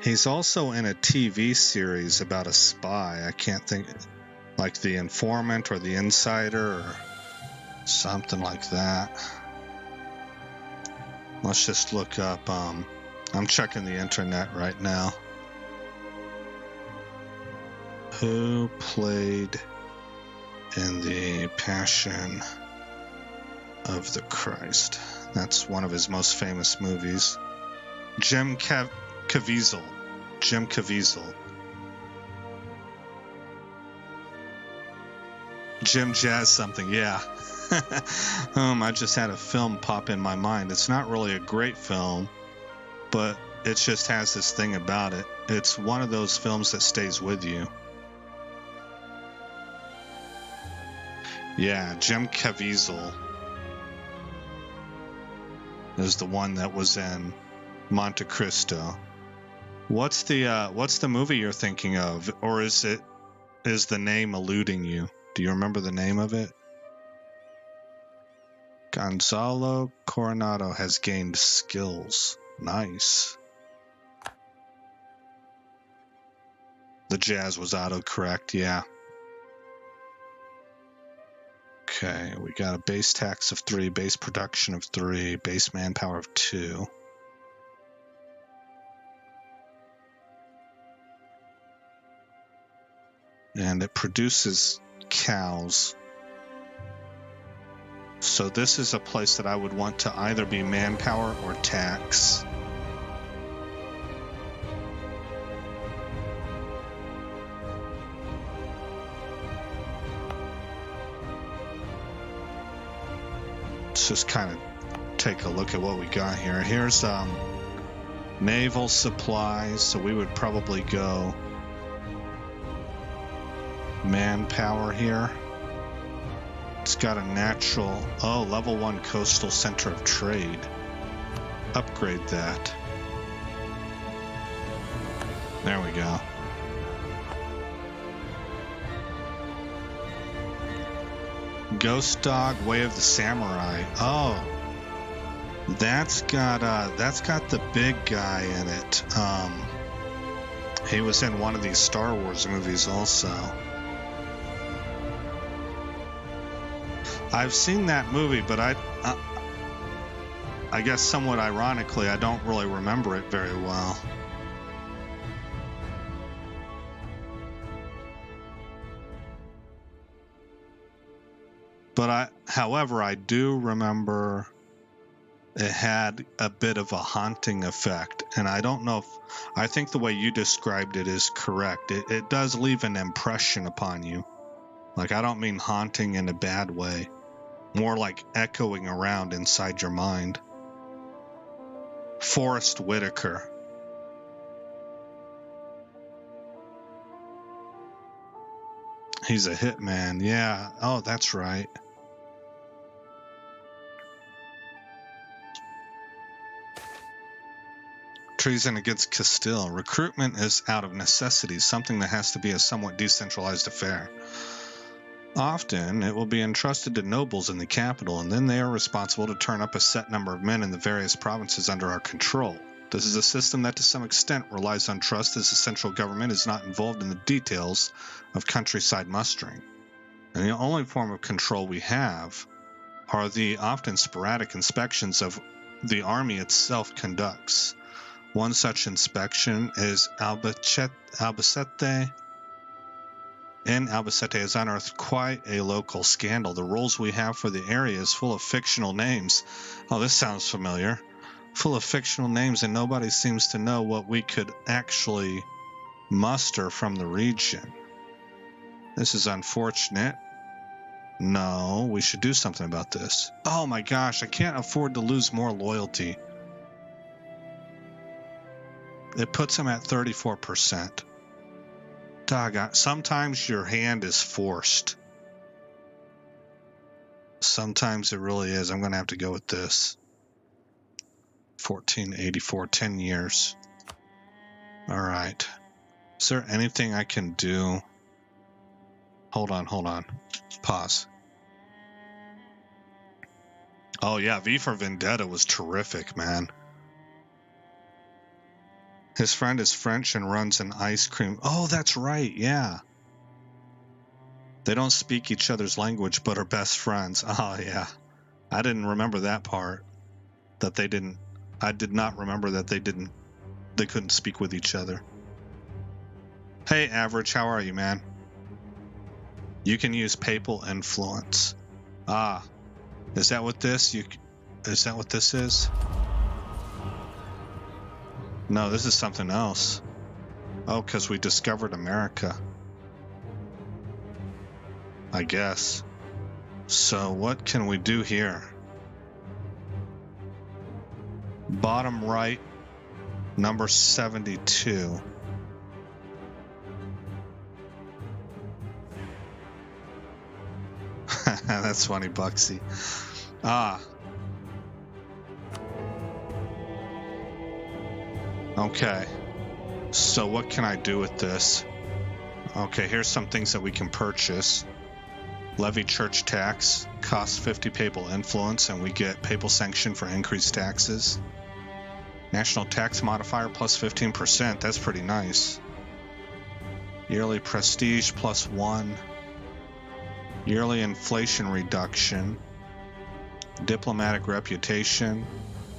Speaker 1: He's also in a TV series about a spy. I can't think, like The Informant or The Insider or something like that. Let's just look up. I'm checking the internet right now. Who played in The Passion of the Christ? That's one of his most famous movies. Jim Caviezel. Jim Caviezel. Jim Jazz something, yeah. I just had a film pop in my mind. It's not really a great film, but it just has this thing about it. It's one of those films that stays with you. Yeah, Jim Caviezel is the one that was in Monte Cristo. What's the movie you're thinking of, or is the name eluding you? Do you remember the name of it? Gonzalo Coronado has gained skills. Nice. The jazz was autocorrect, yeah. Okay, we got a base tax of 3, base production of 3, base manpower of 2. And it produces cows. So this is a place that I would want to either be manpower or tax. Let's just kind of take a look at what we got here. Here's Naval Supplies, so we would probably go manpower here. It's got a natural, level 1 coastal center of trade. Upgrade that. There we go. Ghost Dog, Way of the Samurai. Oh, that's got the big guy in it. He was in one of these Star Wars movies also. I've seen that movie, but I guess somewhat ironically, I don't really remember it very well. But however, I do remember it had a bit of a haunting effect, and I don't know if, I think the way you described it is correct. It does leave an impression upon you. Like, I don't mean haunting in a bad way. More like echoing around inside your mind. Forrest Whitaker. He's a hitman. Yeah. Oh, that's right. Treason against Castile. Recruitment is out of necessity, something that has to be a somewhat decentralized affair. Often, it will be entrusted to nobles in the capital, and then they are responsible to turn up a set number of men in the various provinces under our control. This is a system that to some extent relies on trust, as the central government is not involved in the details of countryside mustering. And the only form of control we have are the often sporadic inspections of the army itself conducts. One such inspection is Albacete. In Albacete has unearthed quite a local scandal. The rules we have for the area is full of fictional names. Oh, this sounds familiar. Full of fictional names, and nobody seems to know what we could actually muster from the region. This is unfortunate. No, we should do something about this. Oh my gosh, I can't afford to lose more loyalty. It puts him at 34%. Doggone. Sometimes your hand is forced. Sometimes it really is. I'm going to have to go with this. 1484, 10 years. All right. Is there anything I can do? Hold on. Pause. Oh yeah, V for Vendetta was terrific, man. His friend is French and runs an ice cream. Oh, that's right, yeah. They don't speak each other's language, but are best friends. Oh, yeah. I didn't remember that part. That they didn't. I did not remember that they couldn't speak with each other. Hey, Average, how are you, man? You can use papal influence. Ah, is that what this? Is that what this is? No, this is something else. Oh, because we discovered America. I guess. So what can we do here? Bottom right, number 72. That's funny, Buxy. Ah. Okay. So what can I do with this? Okay, here's some things that we can purchase. Levy church tax, costs 50 papal influence, and we get papal sanction for increased taxes. National tax modifier plus 15%, that's pretty nice. Yearly prestige plus 1. Yearly inflation reduction. Diplomatic reputation.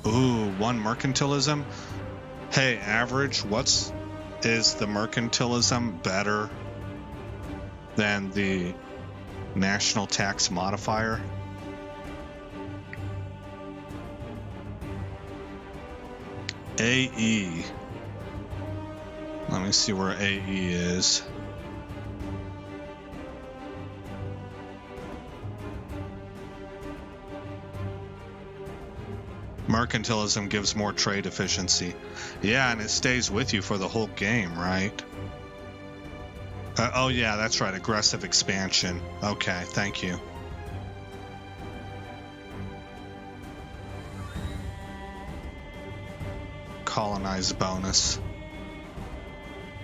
Speaker 1: Ooh, 1 mercantilism. Hey, Average, is the mercantilism better than the national tax modifier? AE. Let me see where AE is. Mercantilism gives more trade efficiency. Yeah, and it stays with you for the whole game, right? Oh yeah, that's right, aggressive expansion. Okay, thank you. Colonize bonus.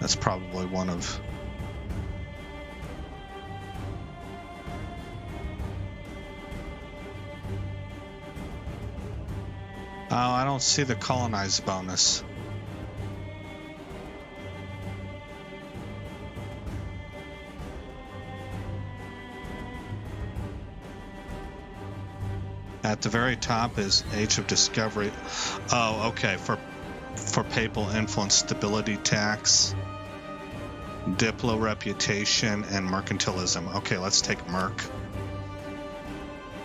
Speaker 1: That's probably one of... Oh, I don't see the colonize bonus. At the very top is Age of Discovery. Oh, okay, for papal influence, stability tax, diplo reputation, and mercantilism. Okay, let's take Merc.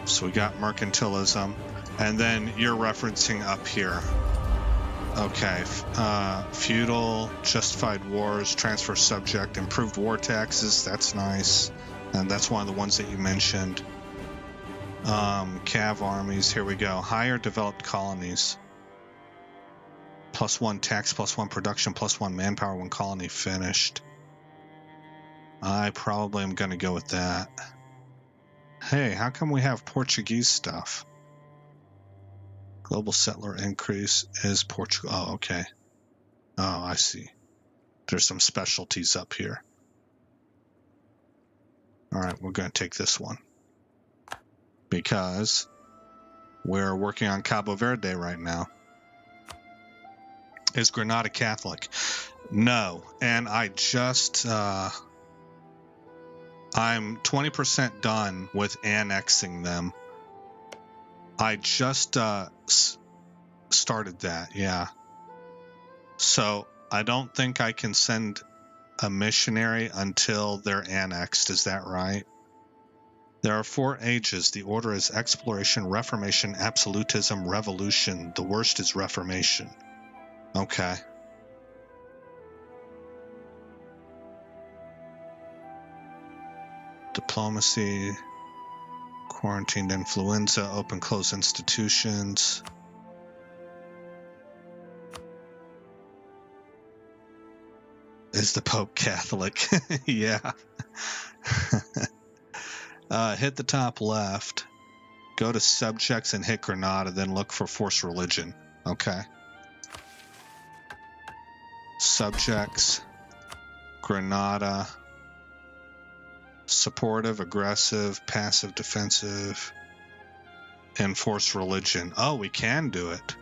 Speaker 1: So we got mercantilism, and then you're referencing up here. Okay, feudal, justified wars, transfer subject, improved war taxes. That's nice, and that's one of the ones that you mentioned. Cav armies. Here we go. Higher developed colonies. +1 tax, +1 production, +1 manpower when colony finished. I probably am going to go with that. Hey, how come we have Portuguese stuff? Global settler increase is Portugal. Oh, okay. Oh, I see. There's some specialties up here. All right, we're going to take this one. Because we're working on Cabo Verde right now. Is Granada Catholic? No. And I just... I'm 20% done with annexing them. I just started that, yeah. So I don't think I can send a missionary until they're annexed. Is that right? There are 4 ages. The order is exploration, reformation, absolutism, revolution. The worst is reformation. Okay. Diplomacy, quarantined influenza, open close institutions. Is the Pope Catholic? Yeah. Hit the top left. Go to subjects and hit Granada, then look for force religion. Okay. Subjects, Granada, supportive, aggressive, passive, defensive, enforce religion. Oh, we can do it.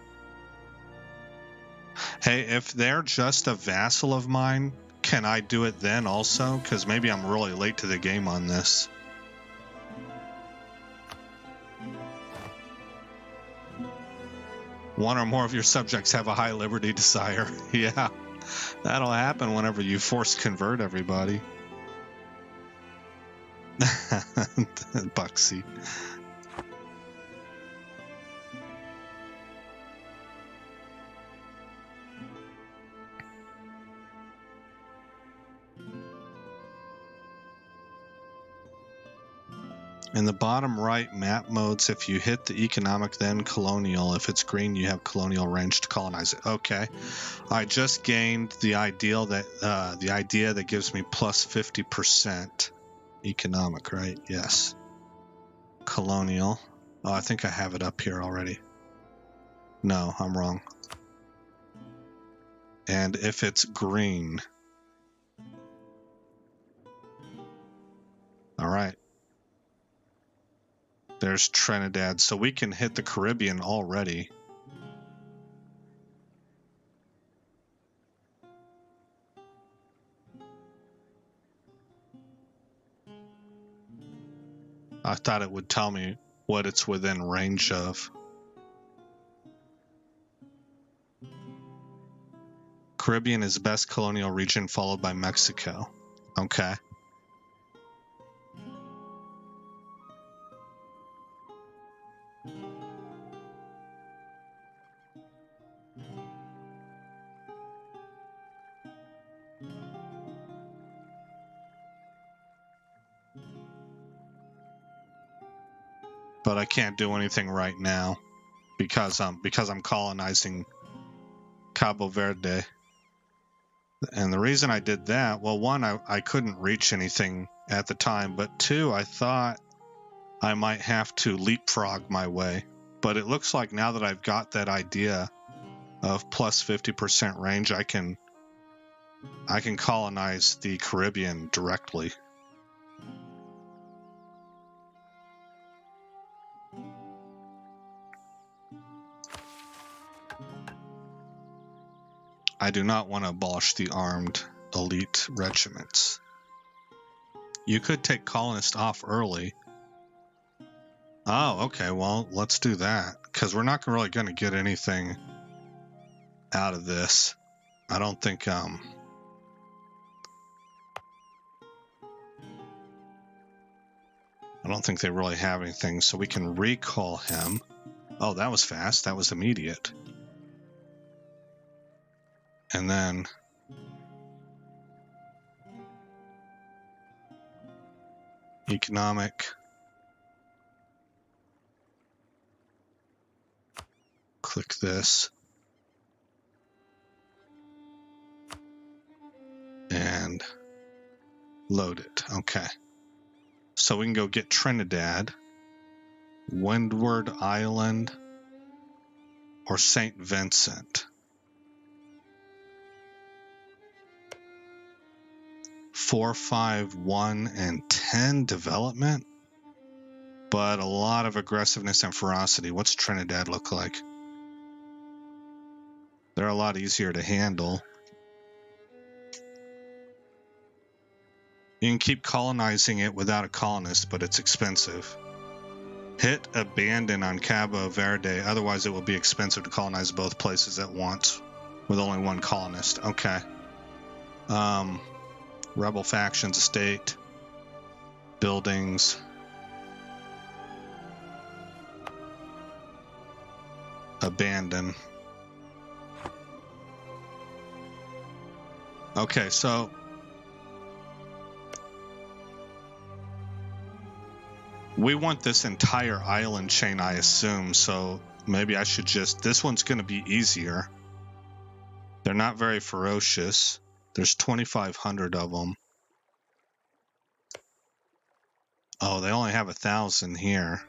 Speaker 1: Hey, if they're just a vassal of mine, can I do it then also? Because maybe I'm really late to the game on this. One or more of your subjects have a high liberty desire. Yeah, that'll happen whenever you force convert everybody. Buxy. In the bottom right map modes, if you hit the economic, then colonial. If it's green, you have colonial range to colonize it. Okay. I just gained the idea that gives me plus 50% economic, right? Yes. Colonial. Oh, I think I have it up here already. No, I'm wrong. And if it's green. All right. There's Trinidad, so we can hit the Caribbean already. I thought it would tell me what it's within range of. Caribbean is the best colonial region, followed by Mexico. Okay. But I can't do anything right now because I'm colonizing Cabo Verde. And the reason I did that, well, one, I couldn't reach anything at the time, but two, I thought I might have to leapfrog my way. But it looks like now that I've got that idea of plus 50% range, I can colonize the Caribbean directly. I do not want to abolish the armed elite regiments. You could take colonists off early. Oh, okay, well, let's do that, because we're not really going to get anything out of this. I don't think, I don't think they really have anything, so we can recall him. Oh, that was fast. That was immediate. And then economic. Click this. And Loaded. Okay. So we can go get Trinidad, Windward Island, or St. Vincent. 4, 5, 1, and 10 development, but a lot of aggressiveness and ferocity. What's Trinidad look like? They're a lot easier to handle. You can keep colonizing it without a colonist, but it's expensive. Hit abandon on Cabo Verde, otherwise it will be expensive to colonize both places at once with only one colonist. Okay. Rebel factions, estate, buildings. Abandon. Okay, so we want this entire island chain, I assume, so maybe I should just... This one's going to be easier. They're not very ferocious. There's 2,500 of them. Oh, they only have 1,000 here.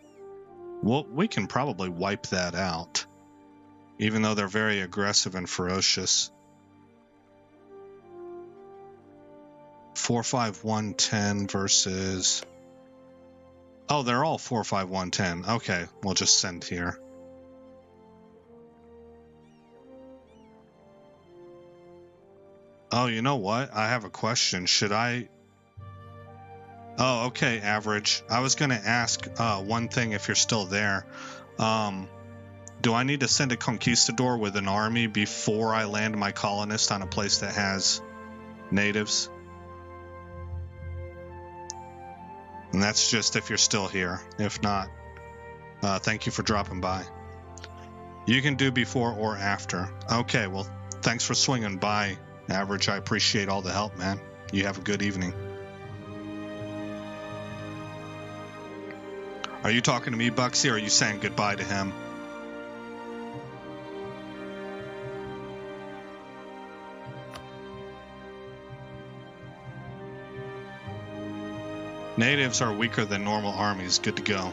Speaker 1: Well, we can probably wipe that out, even though they're very aggressive and ferocious. 4, 5, 1, 10 versus... Oh, they're all 4, 5, 1, 10. Okay, we'll just send here. Oh, you know what? I have a question. Should I... Oh, okay, average. I was going to ask one thing if you're still there. Do I need to send a conquistador with an army before I land my colonist on a place that has natives? And that's just if you're still here. If not, thank you for dropping by. You can do before or after. Okay, well, thanks for swinging by, Average. I appreciate all the help, man. You have a good evening. Are you talking to me, Buxy, or are you saying goodbye to him? Natives are weaker than normal armies. Good to go.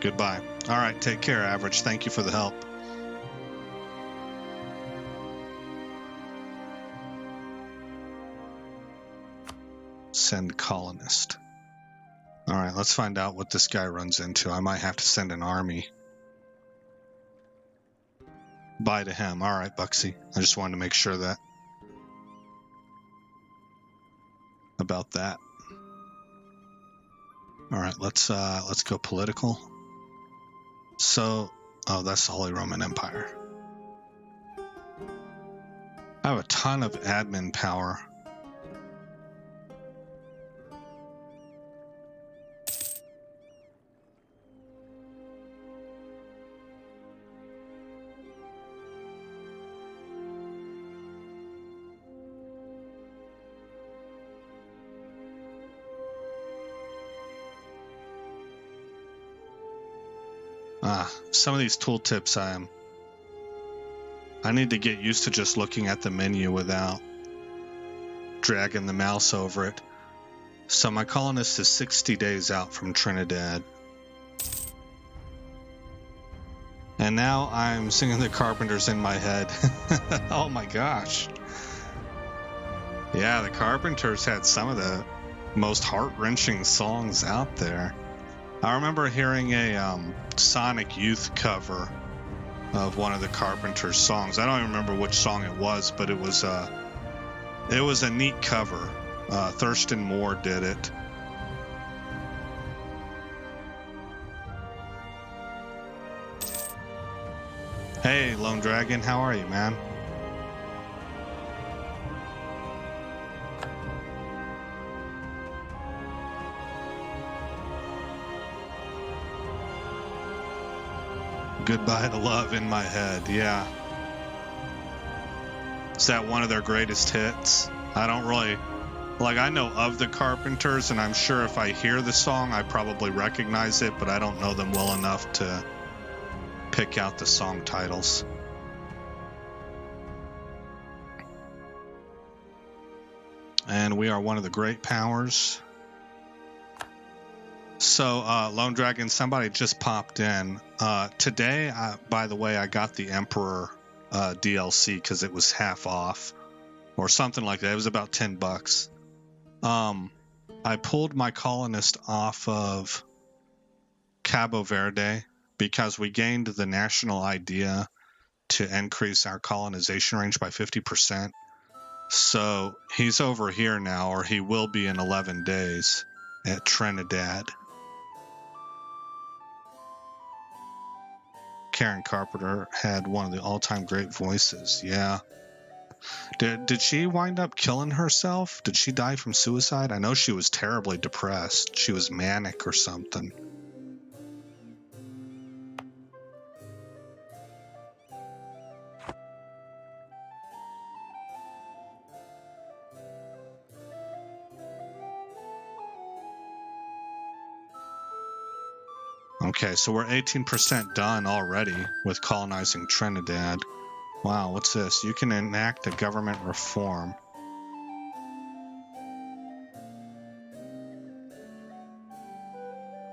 Speaker 1: Goodbye. All right, take care, Average. Thank you for the help. Send colonist. All right, let's find out what this guy runs into. I might have to send an army. Bye to him. All right, Buxy. I just wanted to make sure that about that. All right, let's go political. So, oh, that's the Holy Roman Empire. I have a ton of admin power. Some of these tooltips I need to get used to just looking at the menu without dragging the mouse over it. So my colonist is 60 days out from Trinidad. And now I'm singing the Carpenters in my head. Oh my gosh. Yeah, the Carpenters had some of the most heart-wrenching songs out there. I remember hearing a Sonic Youth cover of one of the Carpenters songs. I don't even remember which song it was, but it was a neat cover. Thurston Moore did it. Hey, Lone Dragon, how are you, man? Goodbye to Love in My Head, yeah. Is that one of their greatest hits? I don't really... Like, I know of the Carpenters, and I'm sure if I hear the song, I probably recognize it, but I don't know them well enough to pick out the song titles. And we are one of the great powers. So, Lone Dragon, somebody just popped in. Today, by the way, I got the Emperor DLC because it was half off. Or something like that. It was about $10. I pulled my colonist off of Cabo Verde because we gained the national idea to increase our colonization range by 50%. So he's over here now, or he will be in 11 days at Trinidad. Karen Carpenter had one of the all-time great voices. Yeah. Did she wind up killing herself? Did she die from suicide? I know she was terribly depressed. She was manic or something. Okay, so we're 18% done already with colonizing Trinidad. Wow, what's this? You can enact a government reform.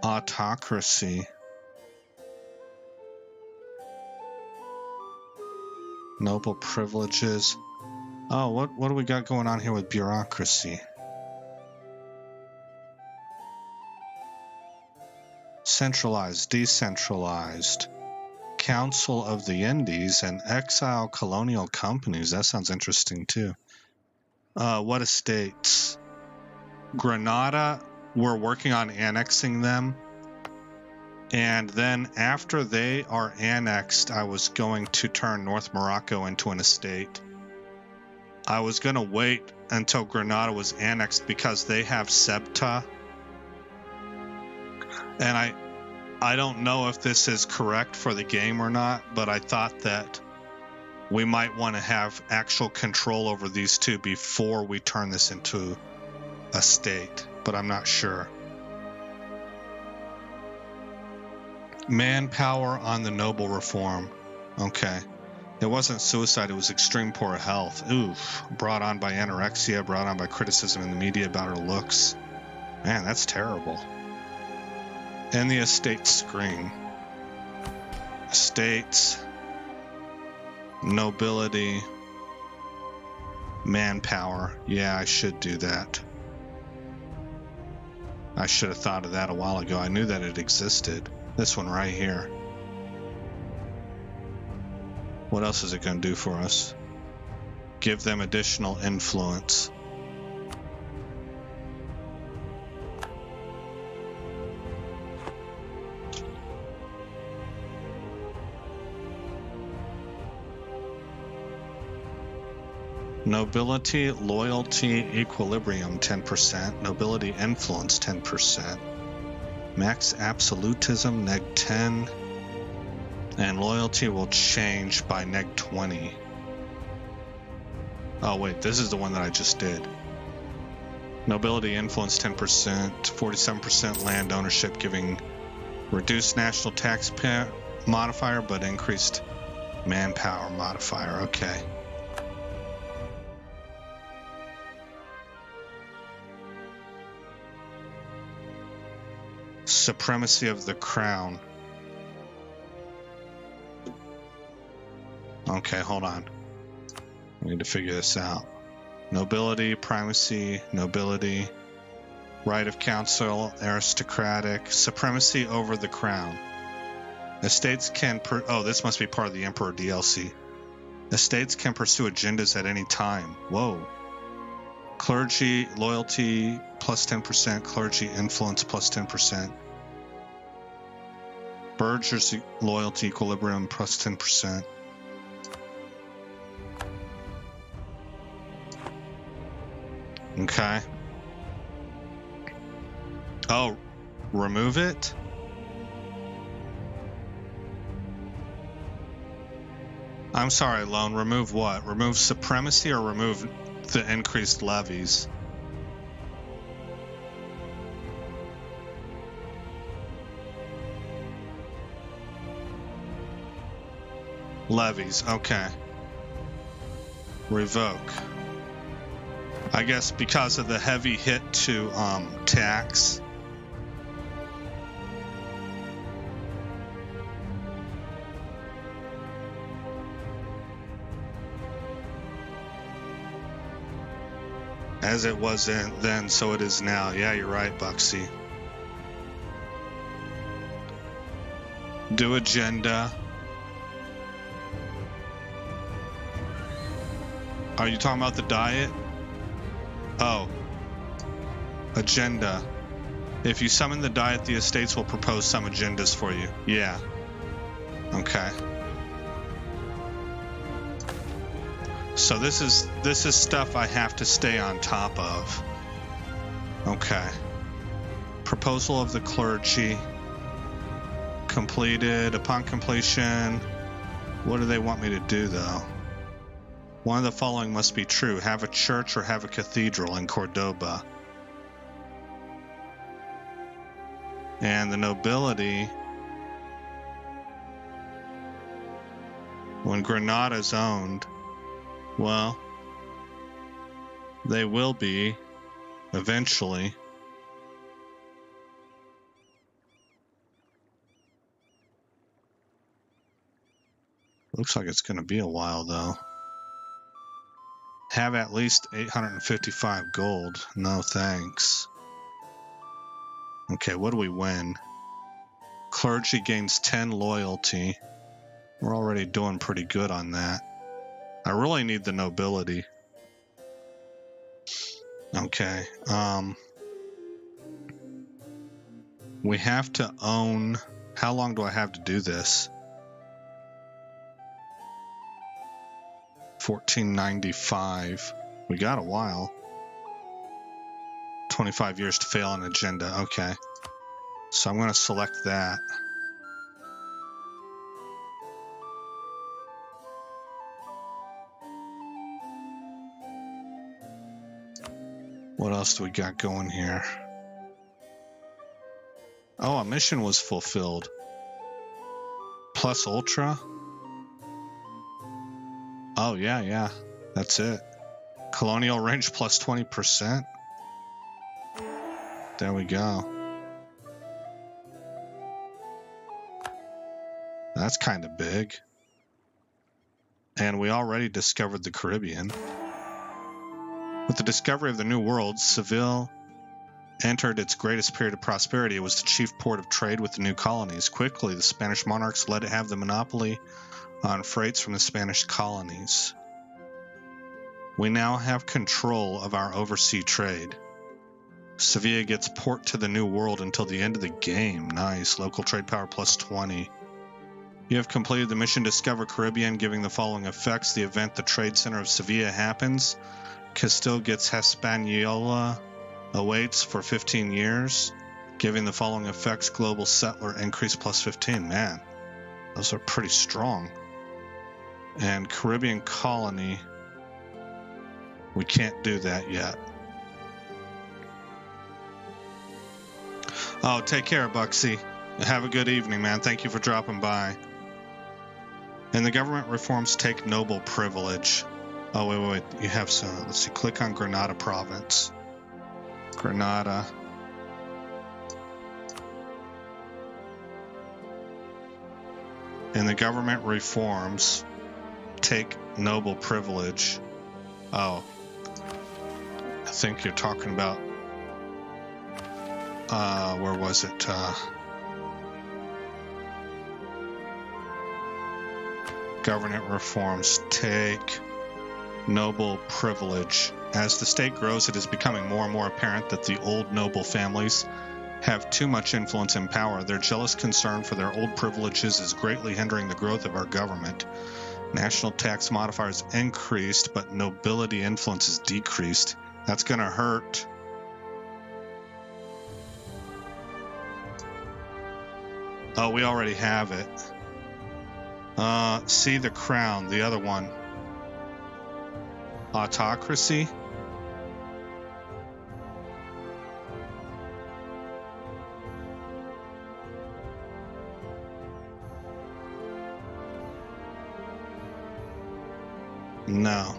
Speaker 1: Autocracy. Noble privileges. Oh, what do we got going on here with bureaucracy? Centralized, decentralized. Council of the Indies and exile colonial companies. That sounds interesting too. What estates? Granada, we're working on annexing them. And then after they are annexed, I was going to turn North Morocco into an estate. I was going to wait until Granada was annexed because they have Sebta. And I don't know if this is correct for the game or not, but I thought that we might want to have actual control over these two before we turn this into a state, but I'm not sure. Manpower on the noble reform. Okay. It wasn't suicide, it was extreme poor health. Oof. Brought on by anorexia, brought on by criticism in the media about her looks. Man, that's terrible. And the estate screen. Estates. Nobility. Manpower. Yeah, I should do that. I should have thought of that a while ago. I knew that it existed. This one right here. What else is it going to do for us? Give them additional influence. Nobility, loyalty, equilibrium 10%. Nobility, influence 10%. Max absolutism, neg 10. And loyalty will change by neg 20. Oh wait, this is the one that I just did. Nobility, influence 10%. 47% land ownership, giving reduced national tax modifier, but increased manpower modifier. Okay. Supremacy of the crown. Okay, hold on. We need to figure this out. Nobility, primacy, nobility, right of council, aristocratic, supremacy over the crown. Estates can oh, this must be part of the Emperor DLC. Estates can pursue agendas at any time. Whoa. Clergy, loyalty, plus 10%. Clergy, influence, plus 10%. Burghers, loyalty, equilibrium, plus 10%. Okay. Oh, remove it? I'm sorry, Lone. Remove what? Remove supremacy or remove the increased levies? Levies, okay. Revoke. I guess because of the heavy hit to tax. As it was then, so it is now. Yeah, you're right, Buxy. Do agenda. Are you talking about the diet? Oh. Agenda. If you summon the diet, the estates will propose some agendas for you. Yeah. Okay. So this is stuff I have to stay on top of. Okay. Proposal of the clergy. Completed. Upon completion, what do they want me to do, though? One of the following must be true. Have a church or have a cathedral in Cordoba. And the nobility, when Granada's owned, well, they will be eventually. Looks like it's going to be a while, though. Have at least 855 gold. No thanks. Okay, what do we win? Clergy gains 10 loyalty. We're already doing pretty good on that. I really need the nobility. Okay. We have to own... How long do I have to do this? 1495. We got a while. 25 years to fail an agenda. Okay. So I'm going to select that. What else do we got going here? Oh, a mission was fulfilled. Plus Ultra? Oh, yeah. That's it. Colonial range plus 20%. There we go. That's kind of big. And we already discovered the Caribbean. With the discovery of the New World, Seville entered its greatest period of prosperity. It was the chief port of trade with the new colonies. Quickly, the Spanish monarchs let it have the monopoly on freights from the Spanish colonies. We now have control of our overseas trade. Sevilla gets port to the New World until the end of the game. Nice. Local trade power plus 20. You have completed the mission Discover Caribbean, giving the following effects. The event, the trade center of Sevilla, happens. Castile gets Hispaniola awaits for 15 years, giving the following effects. Global settler increase plus 15. Man, those are pretty strong. And Caribbean colony, we can't do that yet. Oh, take care, Buxy. Have a good evening, man. Thank you for dropping by. And the government reforms take noble privilege. Oh, wait. You have some. Let's see. Click on Granada province. Granada. And the government reforms take noble privilege. Oh. I think you're talking about... where was it? Government reforms take noble privilege. As the state grows, it is becoming more and more apparent that the old noble families have too much influence and power. Their jealous concern for their old privileges is greatly hindering the growth of our government. National tax modifiers increased, but nobility influence is decreased. That's going to hurt. Oh, we already have it. See the crown, the other one. Autocracy? No.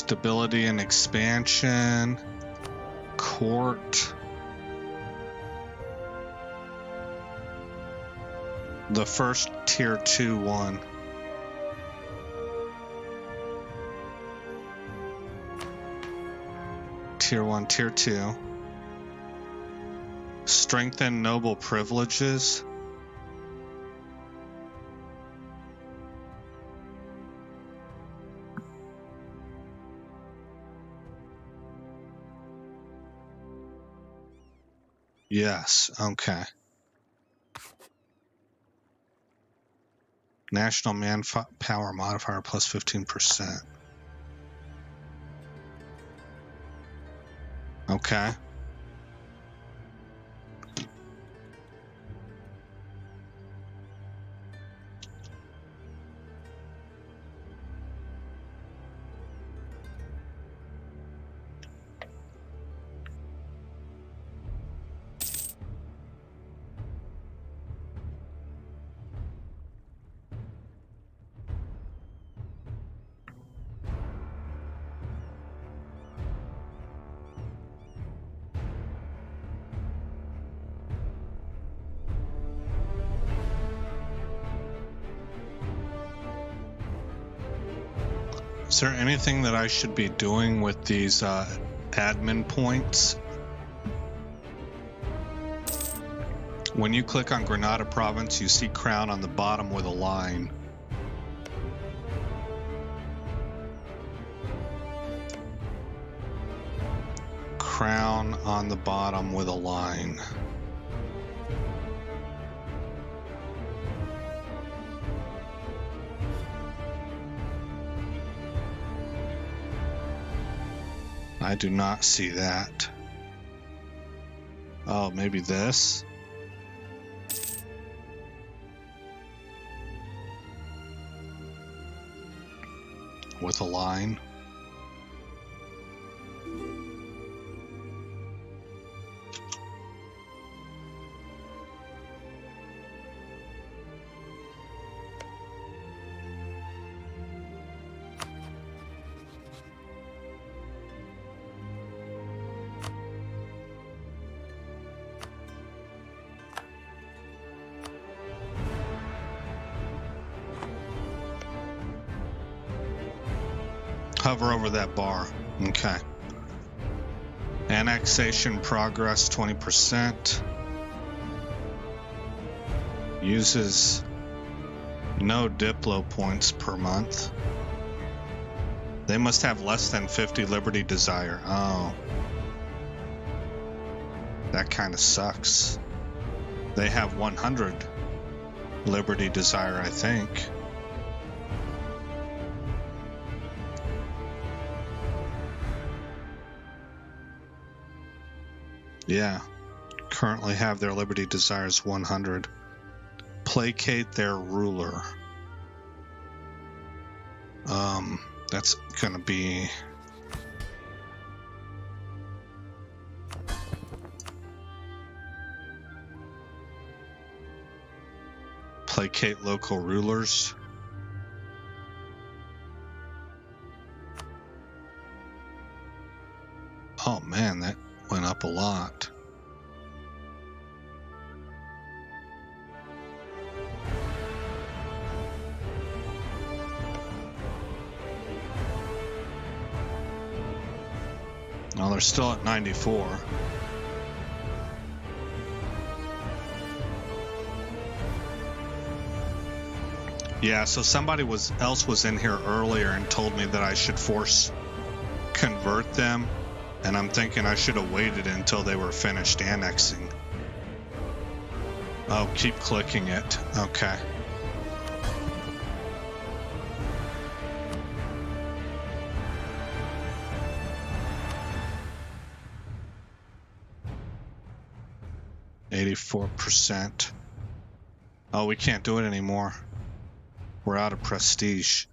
Speaker 1: Stability and expansion. Court. The first tier 2 one. Tier 1, tier 2. Strengthen noble privileges. Yes, okay. National manpower modifier plus 15%. Okay. Is there anything that I should be doing with these admin points? When you click on Granada Province, you see crown on the bottom with a line. Crown on the bottom with a line. I do not see that. Oh, maybe this? With a line. Hover over that bar. Okay. Annexation Progress 20%. Uses no Diplo points per month. They must have less than 50 Liberty Desire. Oh. That kind of sucks. They have 100 Liberty Desire, I think. Yeah, currently have their Liberty Desires 100. Placate their ruler. That's gonna be... Placate local rulers. Oh man, that went up a lot. Well, they're still at 94. Yeah, so somebody else was in here earlier and told me that I should force convert them. And I'm thinking I should have waited until they were finished annexing. Oh, keep clicking it. Okay. %. Oh, we can't do it anymore. We're out of prestige.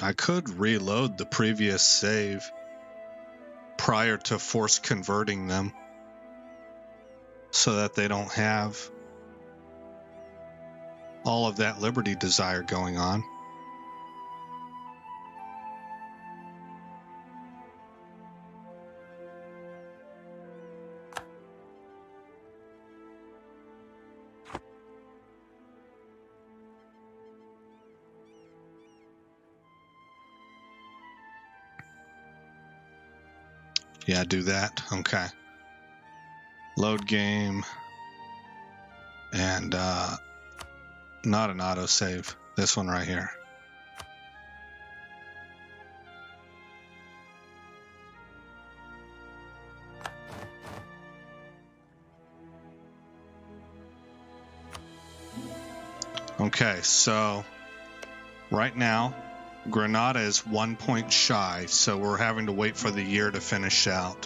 Speaker 1: I could reload the previous save prior to force converting them so that they don't have all of that liberty desire going on. Yeah, do that. Okay. Load game. And not an autosave. This one right here. Okay, so right now Granada is 1 point shy, so we're having to wait for the year to finish out,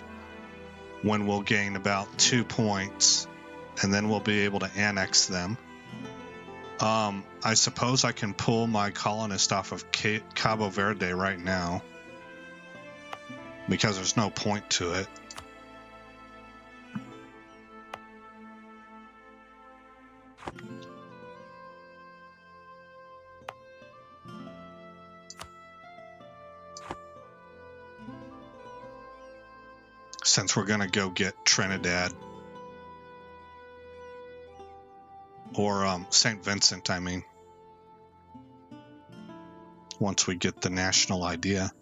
Speaker 1: when we'll gain about 2 points, and then we'll be able to annex them. I suppose I can pull my colonist off of Cabo Verde right now, because there's no point to it. Since we're gonna go get Trinidad. Or St. Vincent, I mean. Once we get the national idea.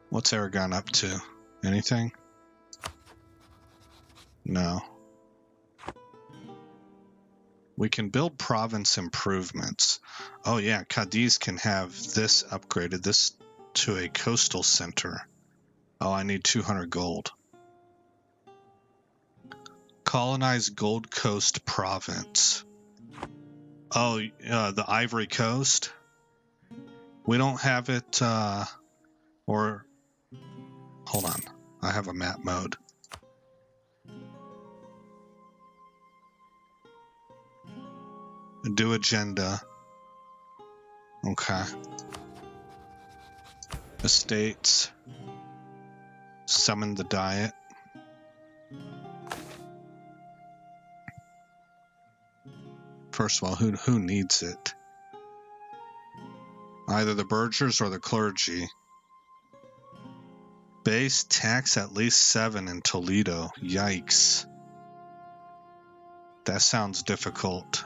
Speaker 1: What's Aragon up to? Anything? No. We can build province improvements. Oh yeah, Cadiz can have this upgraded. This to a coastal center. Oh, I need 200 gold. Colonize Gold Coast province. Oh, the Ivory Coast. We don't have it, or hold on. I have a map mode. Do agenda. Okay. Estates. Summon the Diet. First of all, who needs it? Either the burghers or the clergy. Base tax at least 7 in Toledo. Yikes. That sounds difficult.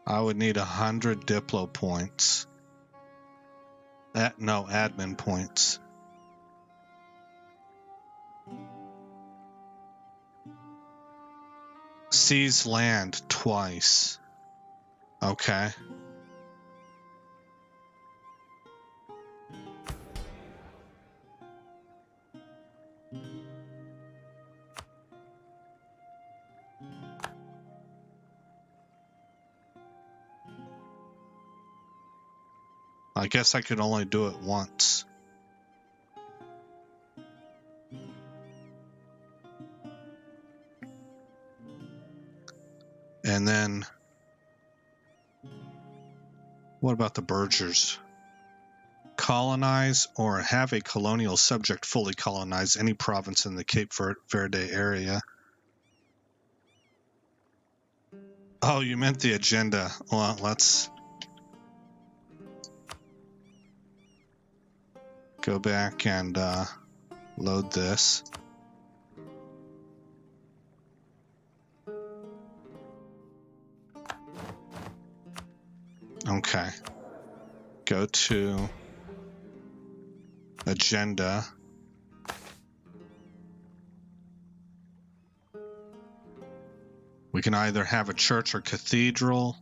Speaker 1: I would need 100 Diplo points. No, admin points. Seize land twice. Okay. I guess I could only do it once. And then, what about the burghers? Colonize or have a colonial subject fully colonize any province in the Cape Verde area. Oh, you meant the agenda. Well, let's go back and load this. Okay. Go to agenda. We can either have a church or cathedral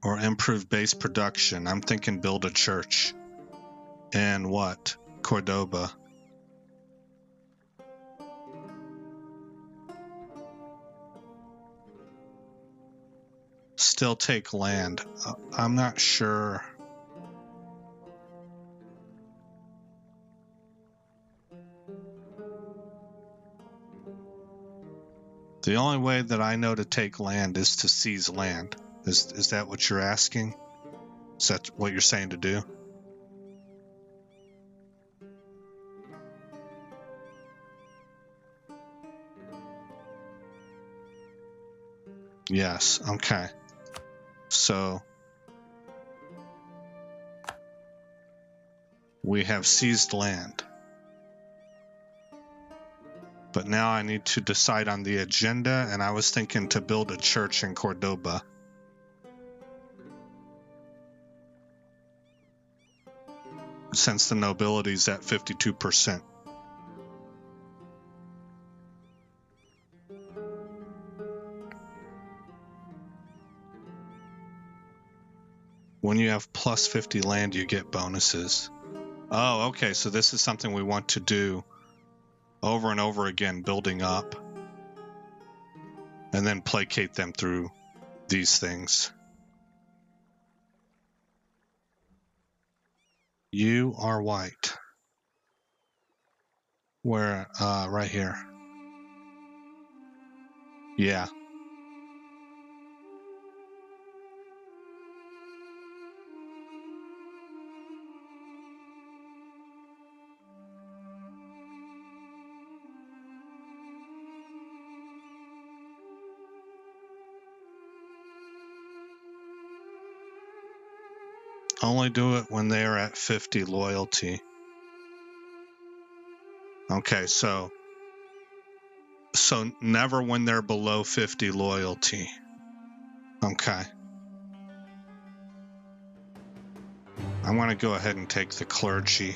Speaker 1: or improve base production. I'm thinking build a church. And what? Cordoba. Still take land. I'm not sure. The only way that I know to take land is to seize land. Is that what you're asking? Is that what you're saying to do? Yes, okay. So we have seized land. But now I need to decide on the agenda, and I was thinking to build a church in Cordoba. Since the nobility's at 52%. When you have plus 50 land, you get bonuses. Oh, okay, so this is something we want to do over and over again, building up. And then placate them through these things. You are white. Where, right here. Yeah. Only do it when they are at 50 loyalty. Okay, so never when they're below 50 loyalty. Okay. I want to go ahead and take the clergy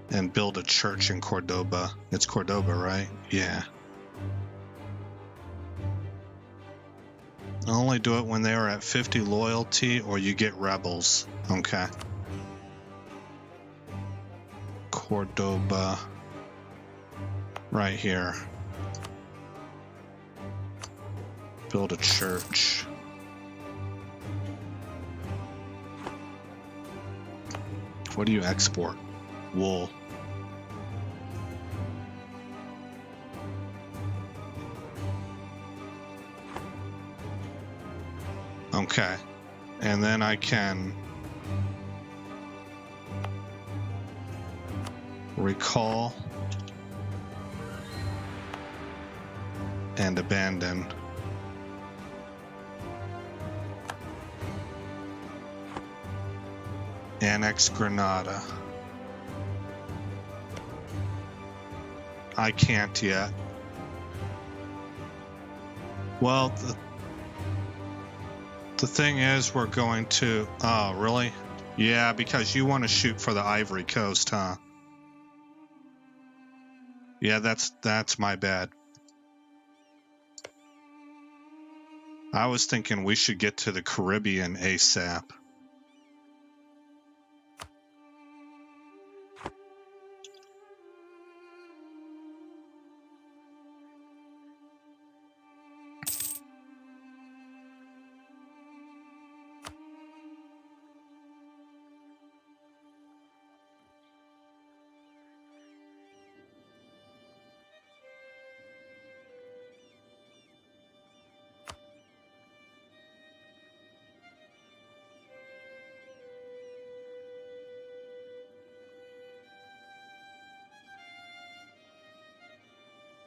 Speaker 1: and build a church in Cordoba. It's Cordoba, right? Yeah. Only do it when they are at 50 loyalty or you get rebels. Okay. Cordoba. Right here. Build a church. What do you export? Wool. Okay, and then I can recall and abandon. Annex Granada. I can't yet. Well, the thing is, we're going to... Oh, really? Yeah, because you want to shoot for the Ivory Coast, huh? Yeah, that's my bad. I was thinking we should get to the Caribbean ASAP.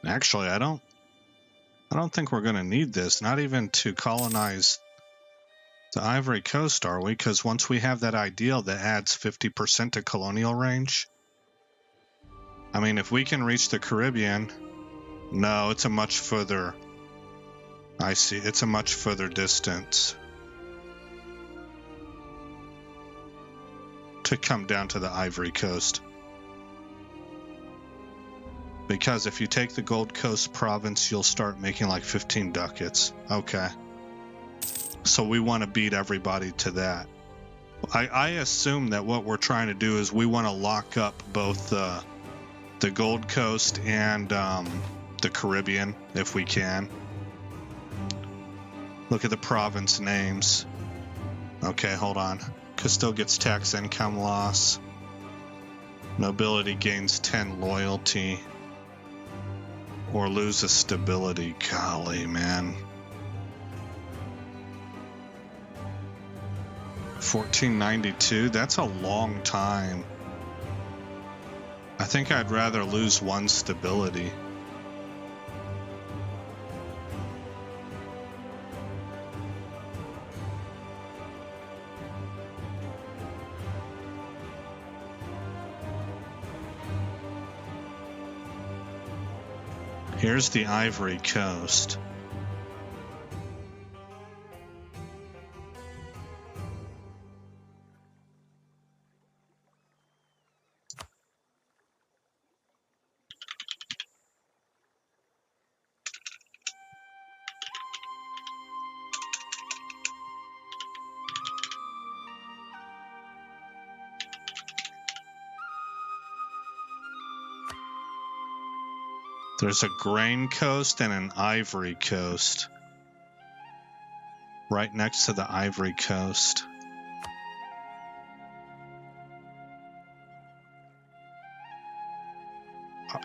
Speaker 1: Actually, I don't think we're going to need this, not even to colonize the Ivory Coast, are we? Because once we have that ideal that adds 50% to colonial range. I mean, if we can reach the Caribbean, no, it's a much further. I see, it's a much further distance to come down to the Ivory Coast. Because if you take the Gold Coast province, you'll start making like 15 ducats. Okay. So we want to beat everybody to that. I assume that what we're trying to do is we want to lock up both the Gold Coast and the Caribbean, if we can. Look at the province names. Okay, hold on. Castile gets tax income loss. Nobility gains 10 loyalty. Or lose a stability. Golly, man. 1492, that's a long time. I think I'd rather lose one stability. Here's the Ivory Coast. There's a grain coast and an ivory coast right next to the Ivory Coast.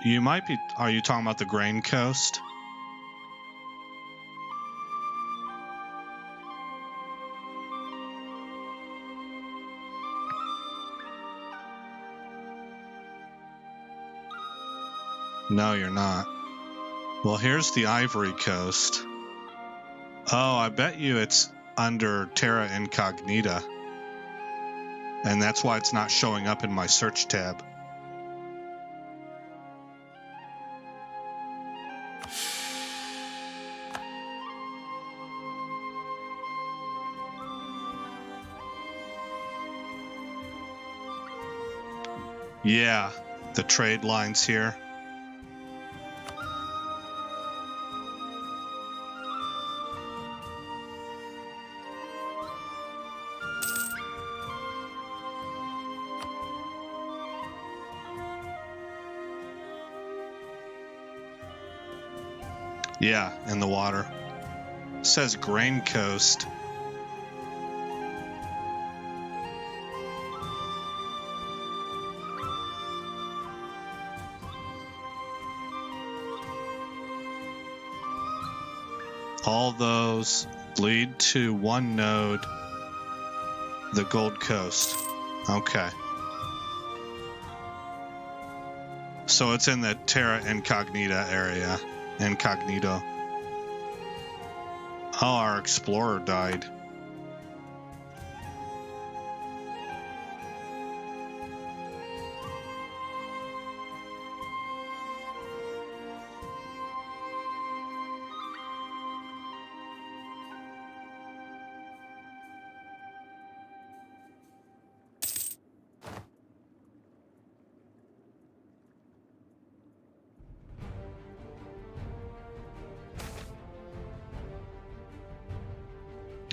Speaker 1: You might be, are you talking about the grain coast? No, you're not. Well, here's the Ivory Coast. Oh, I bet you it's under Terra Incognita. And that's why it's not showing up in my search tab. Yeah, the trade lines here. Yeah, in the water. It says Grain Coast. All those lead to one node, the Gold Coast. Okay. So it's in the Terra Incognita area. Incognito. Oh, our explorer died.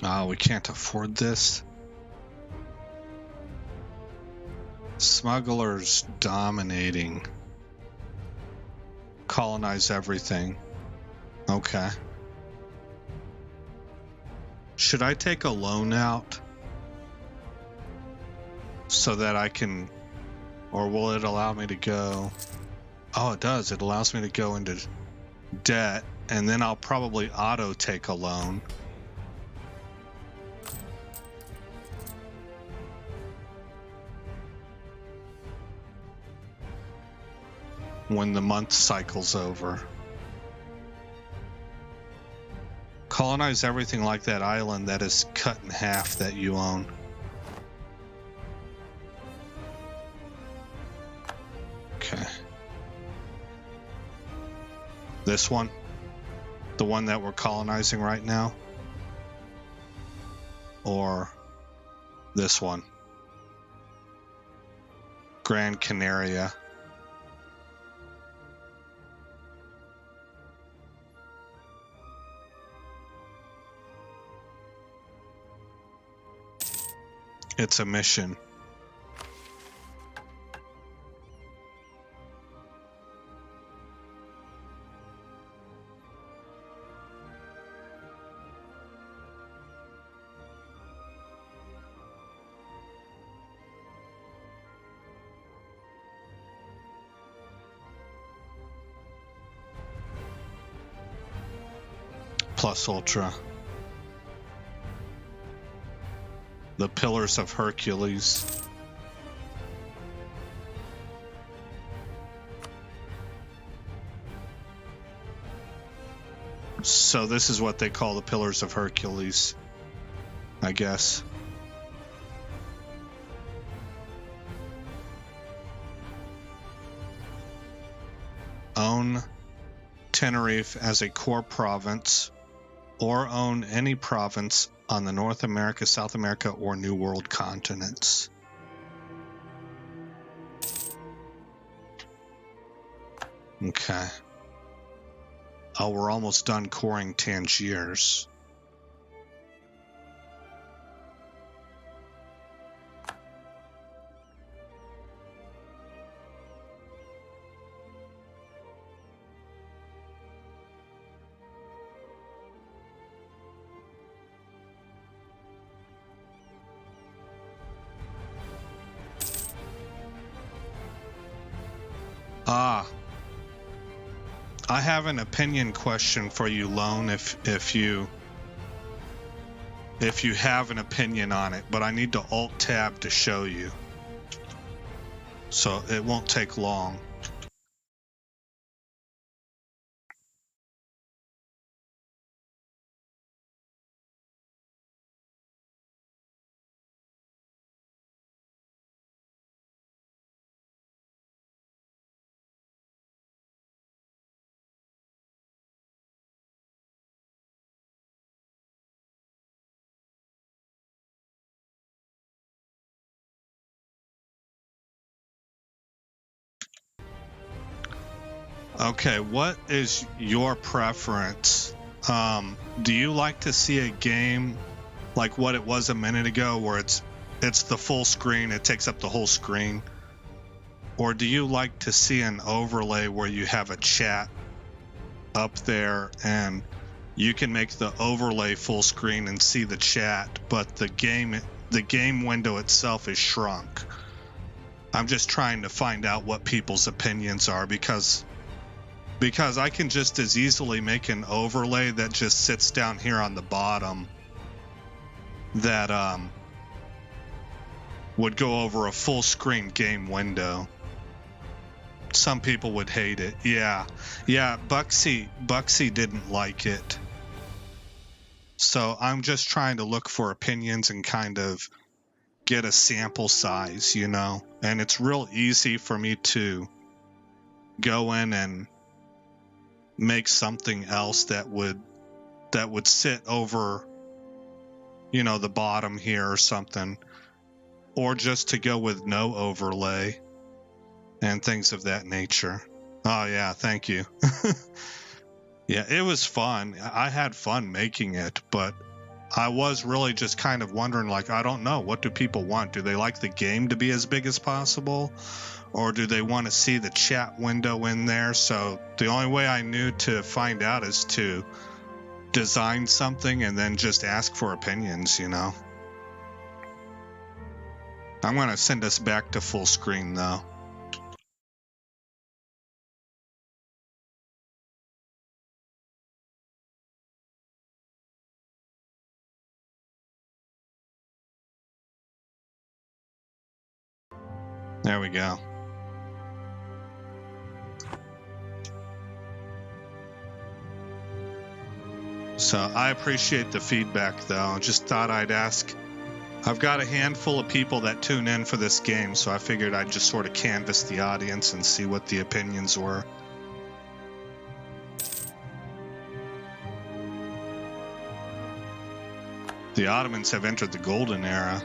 Speaker 1: Oh, we can't afford this. Smugglers dominating. Colonize everything. Okay. Should I take a loan out so that I can, or will it allow me to go? Oh, it does. It allows me to go into debt, and then I'll probably auto take a loan. When the month cycle's over. Colonize everything like that island that is cut in half that you own. Okay. This one? The one that we're colonizing right now? Or this one? Gran Canaria. It's a mission. Plus Ultra. The Pillars of Hercules. So this is what they call the Pillars of Hercules, I guess. Own Tenerife as a core province, or own any province on the North America, South America, or New World continents. Okay. Oh, we're almost done coring Tangiers. I have an opinion question for you, Lone, if you have an opinion on it, but I need to Alt-Tab to show you. So it won't take long. Okay, what is your preference? Do you like to see a game like what it was a minute ago, where it's the full screen, it takes up the whole screen? Or do you like to see an overlay where you have a chat up there and you can make the overlay full screen and see the chat, but the game window itself is shrunk? I'm just trying to find out what people's opinions are, because I can just as easily make an overlay that just sits down here on the bottom that would go over a full screen game window. Some people would hate it. Yeah, Buxy didn't like it. So I'm just trying to look for opinions and kind of get a sample size, you know? And it's real easy for me to go in and make something else that would sit over, you know, the bottom here or something, or just to go with no overlay and things of that nature. Oh yeah, thank you. Yeah, it was fun. I had fun making it, but I was really just kind of wondering, like, I don't know, what do people want? Do they like the game to be as big as possible? Or do they want to see the chat window in there? So the only way I knew to find out is to design something and then just ask for opinions, you know? I'm going to send us back to full screen, though. There we go. So I appreciate the feedback, though. Just thought I'd ask. I've got a handful of people that tune in for this game, so I figured I'd just sort of canvass the audience and see what the opinions were. The Ottomans have entered the Golden Era.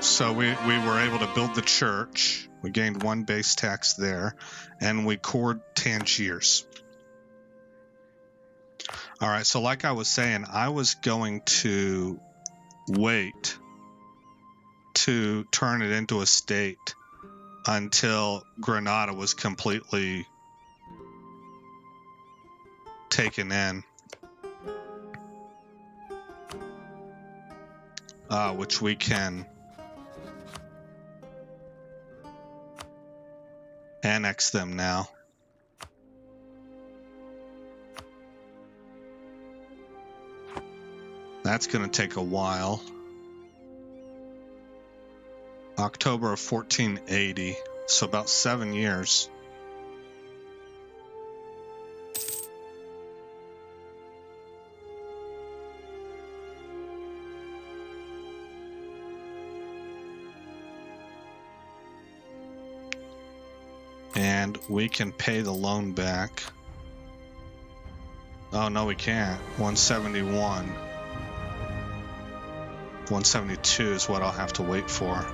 Speaker 1: So we were able to build the church. We gained 1 base tax there, and we cored Tangiers. All right, so like I was saying, I was going to wait to turn it into a state until Granada was completely taken in. Which we can. annex them now. That's going to take a while. October of 1480, so about 7 years. And we can pay the loan back. Oh, no, we can't. 171. 172 is what I'll have to wait for.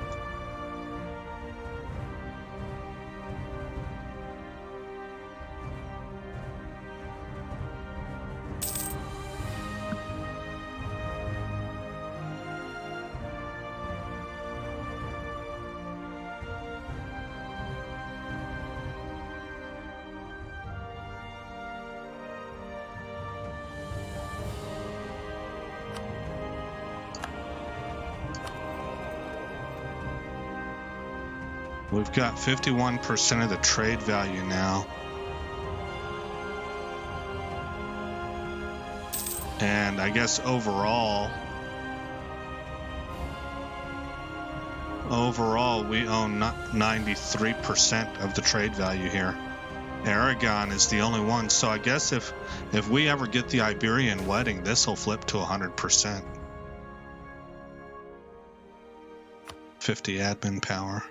Speaker 1: We've got 51% of the trade value now. And I guess overall we own 93% of the trade value here. Aragon is the only one, so I guess if we ever get the Iberian Wedding, this will flip to 100%. 50 admin power.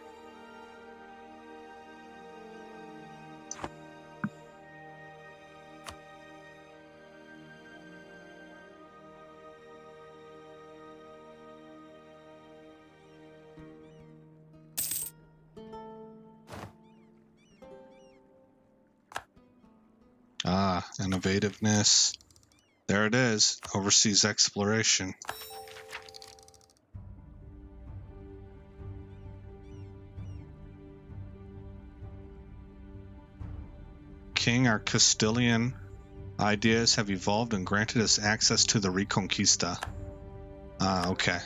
Speaker 1: Ah, innovativeness. There it is. Overseas exploration. King, our Castilian ideas have evolved and granted us access to the Reconquista. Ah, okay.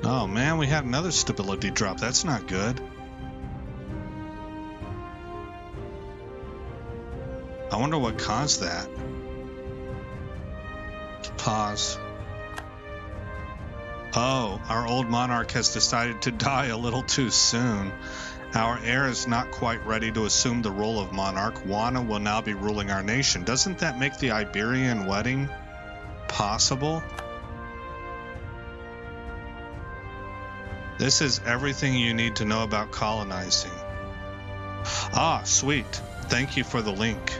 Speaker 1: Oh man, we had another stability drop. That's not good. I wonder what caused that. Pause. Oh, our old monarch has decided to die a little too soon. Our heir is not quite ready to assume the role of monarch. Juana will now be ruling our nation. Doesn't that make the Iberian Wedding possible? This is everything you need to know about colonizing. Ah, sweet. Thank you for the link.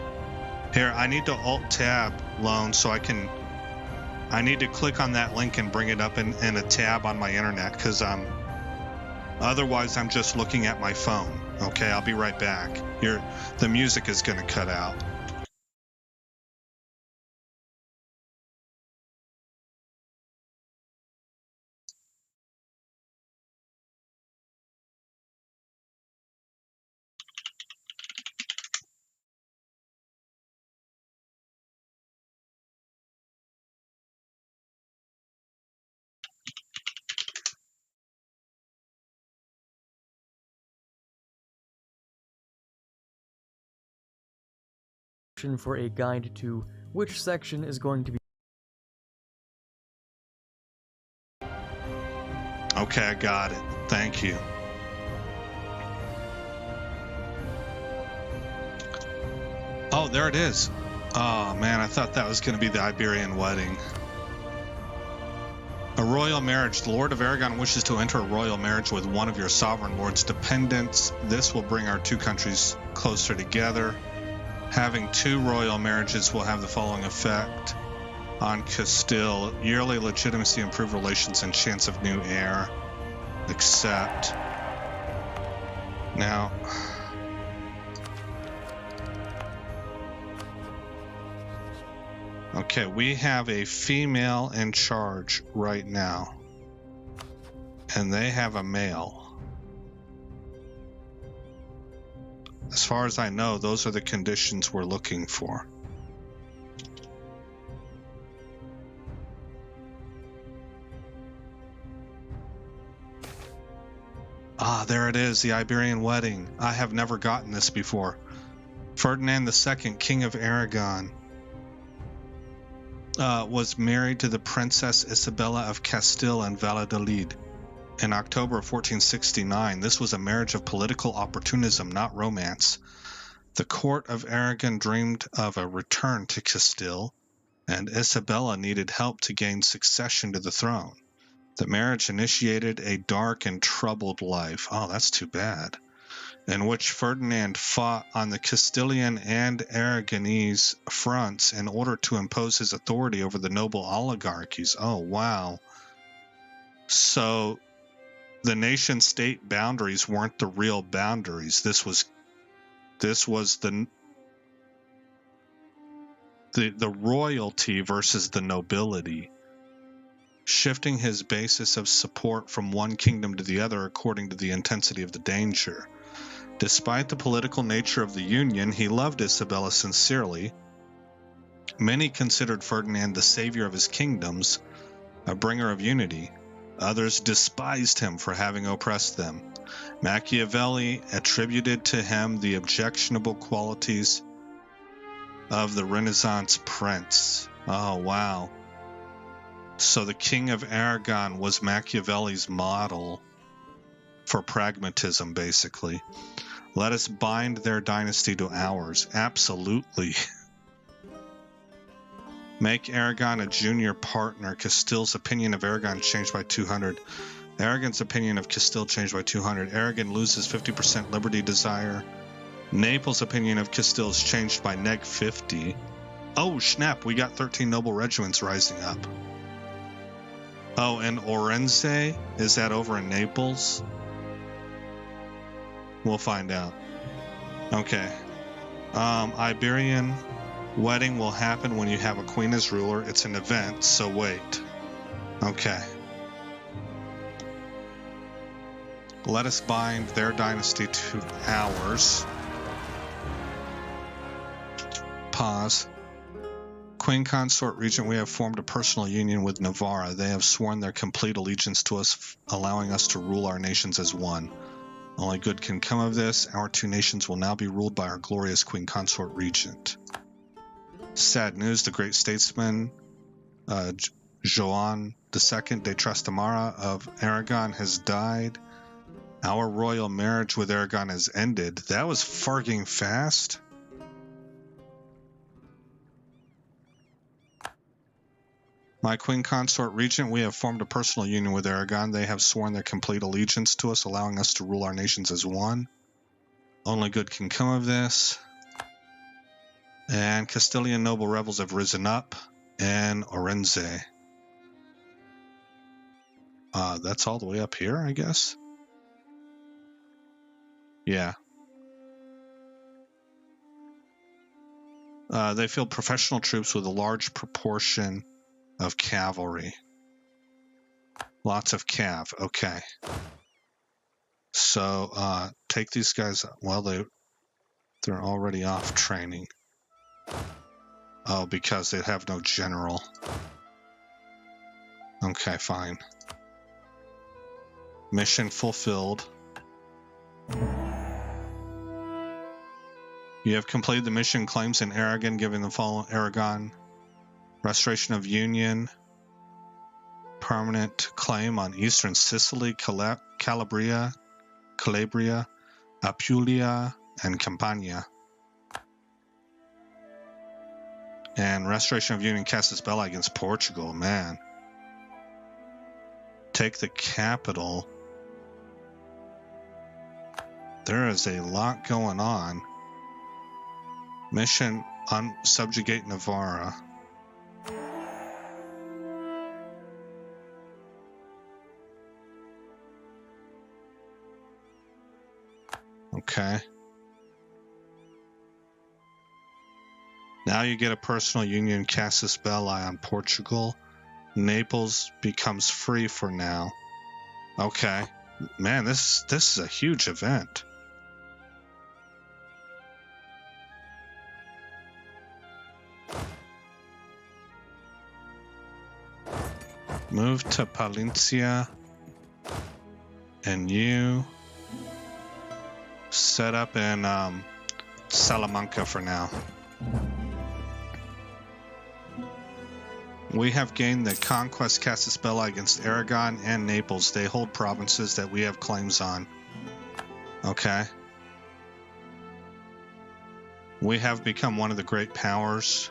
Speaker 1: Here, I need to Alt-Tab loan so I need to click on that link and bring it up in a tab on my internet, because otherwise I'm just looking at my phone. Okay, I'll be right back. The music is going to cut out.
Speaker 2: For a guide to which section is going to be.
Speaker 1: Okay, I got it. Thank you. Oh, there it is. Oh man, I thought that was going to be the Iberian Wedding. A royal marriage. The Lord of Aragon wishes to enter a royal marriage with one of your sovereign lord's dependents. This will bring our two countries closer together. Having two royal marriages will have the following effect. on Castile. Yearly legitimacy, improved relations, and chance of new heir. Accept. Now, okay, we have a female in charge right now, and they have a male. As far as I know, those are the conditions we're looking for. Ah, there it is, the Iberian Wedding. I have never gotten this before. Ferdinand II, King of Aragon, was married to the Princess Isabella of Castile and Valladolid in October of 1469. This was a marriage of political opportunism, not romance. The court of Aragon dreamed of a return to Castile, and Isabella needed help to gain succession to the throne. The marriage initiated a dark and troubled life. Oh, that's too bad. In which Ferdinand fought on the Castilian and Aragonese fronts in order to impose his authority over the noble oligarchies. Oh, wow. So the nation-state boundaries weren't the real boundaries. This was the royalty versus the nobility, shifting his basis of support from one kingdom to the other according to the intensity of the danger. Despite the political nature of the union, he loved Isabella sincerely. Many considered Ferdinand the savior of his kingdoms, a bringer of unity. Others despised him for having oppressed them. Machiavelli attributed to him the objectionable qualities of the Renaissance prince. Oh, wow. So the King of Aragon was Machiavelli's model for pragmatism, basically. Let us bind their dynasty to ours. Absolutely. Make Aragon a junior partner. Castile's opinion of Aragon changed by 200. Aragon's opinion of Castile changed by 200. Aragon loses 50% liberty desire. Naples' opinion of Castile is changed by neg 50. Oh, snap. We got 13 noble regiments rising up. Oh, and Orense? Is that over in Naples? We'll find out. Okay. Iberian Wedding will happen when you have a queen as ruler. It's an event, so wait. Okay. Let us bind their dynasty to ours. Pause. Queen Consort Regent, we have formed a personal union with Navarra. They have sworn their complete allegiance to us, allowing us to rule our nations as one. Only good can come of this. Our two nations will now be ruled by our glorious Queen Consort Regent. Sad news, the great statesman Joan II de Trastamara of Aragon has died. Our royal marriage with Aragon has ended. That was farting fast. My Queen Consort Regent, we have formed a personal union with Aragon. They have sworn their complete allegiance to us, allowing us to rule our nations as one. Only good can come of this. And Castilian noble rebels have risen up. And Orense. That's all the way up here, I guess. Yeah. They field professional troops with a large proportion of cavalry. Lots of cav. Okay. So, take these guys. Well, they're already off training. Oh, because they have no general. Okay, fine. Mission fulfilled. You have completed the mission claims in Aragon, giving the following Aragon restoration of union, permanent claim on eastern Sicily, Calabria, Apulia, and Campania. And restoration of union Casus Belli against Portugal, man. Take the capital. There is a lot going on. Mission subjugate Navarra. Okay. Now you get a personal union casus belli on Portugal. Naples becomes free for now. Okay. Man, this is a huge event. Move to Palencia. And you set up in Salamanca for now. We have gained the conquest casus belli against Aragon and Naples. They hold provinces that we have claims on. Okay. We have become one of the great powers.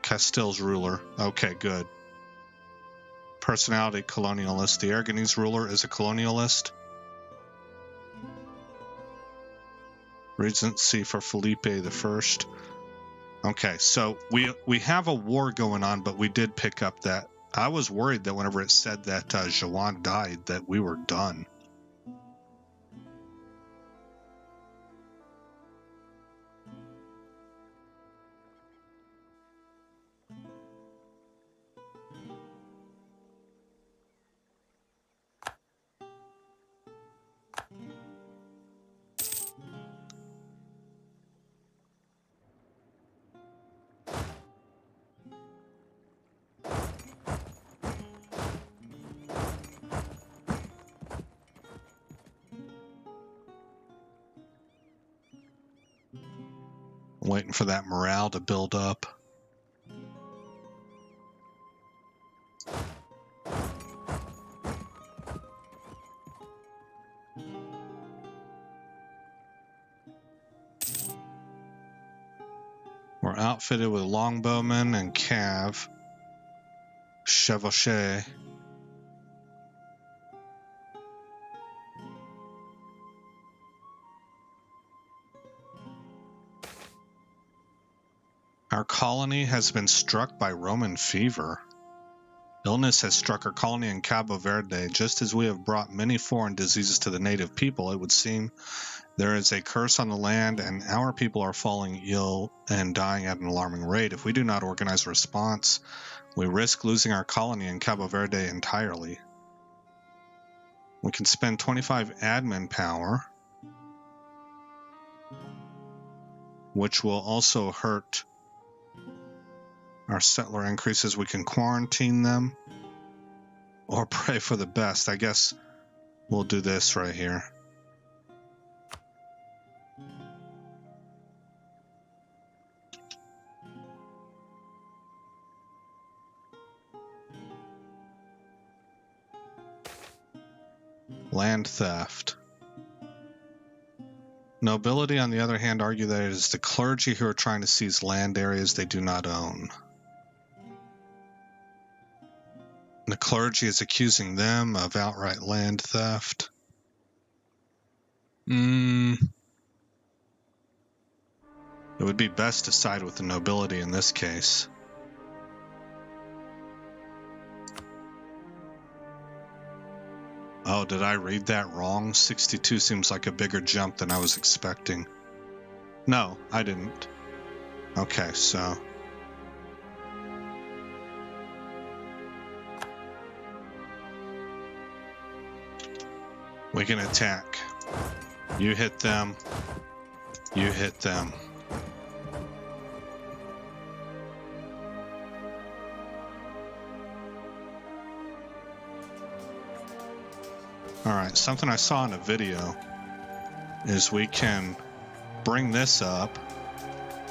Speaker 1: Castile's ruler. Okay, good. Personality, colonialist. The Aragonese ruler is a colonialist. Regency for Felipe I. Okay, so we have a war going on, but we did pick up that. I was worried that whenever it said that Joan died, that we were done. Waiting for that morale to build up. We're outfitted with longbowmen and cav. Chevauché. Our colony has been struck by Roman fever. Illness has struck our colony in Cabo Verde. Just as we have brought many foreign diseases to the native people, it would seem there is a curse on the land, and our people are falling ill and dying at an alarming rate. If we do not organize a response, we risk losing our colony in Cabo Verde entirely. We can spend 25 admin power, which will also hurt our settler increases. We can quarantine them or pray for the best. I guess we'll do this right here. Land theft. Nobility, on the other hand, argue that it is the clergy who are trying to seize land areas they do not own. The clergy is accusing them of outright land theft. It would be best to side with the nobility in this case. Oh, did I read that wrong? 62 seems like a bigger jump than I was expecting. No, I didn't. Okay, so... we can attack. You hit them. You hit them. Alright, something I saw in a video is we can bring this up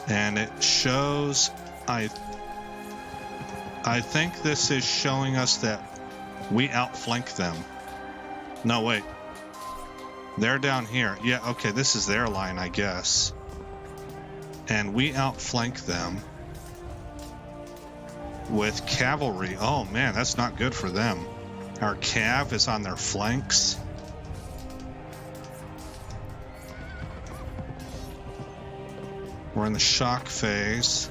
Speaker 1: and it shows, I think this is showing us that we outflank them. No, wait. They're down here. Yeah, okay, this is their line, I guess. And we outflank them with cavalry. Oh man, that's not good for them. Our cav is on their flanks. We're in the shock phase.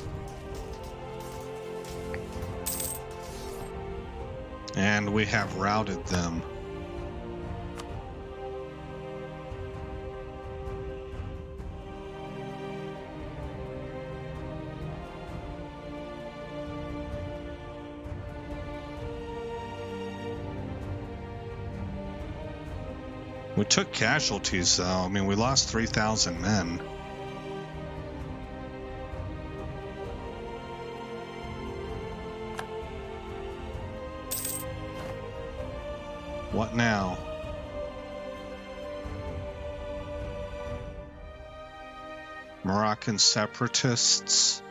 Speaker 1: And we have routed them. We took casualties, though. I mean, we lost 3,000 men. What now? Moroccan Separatists.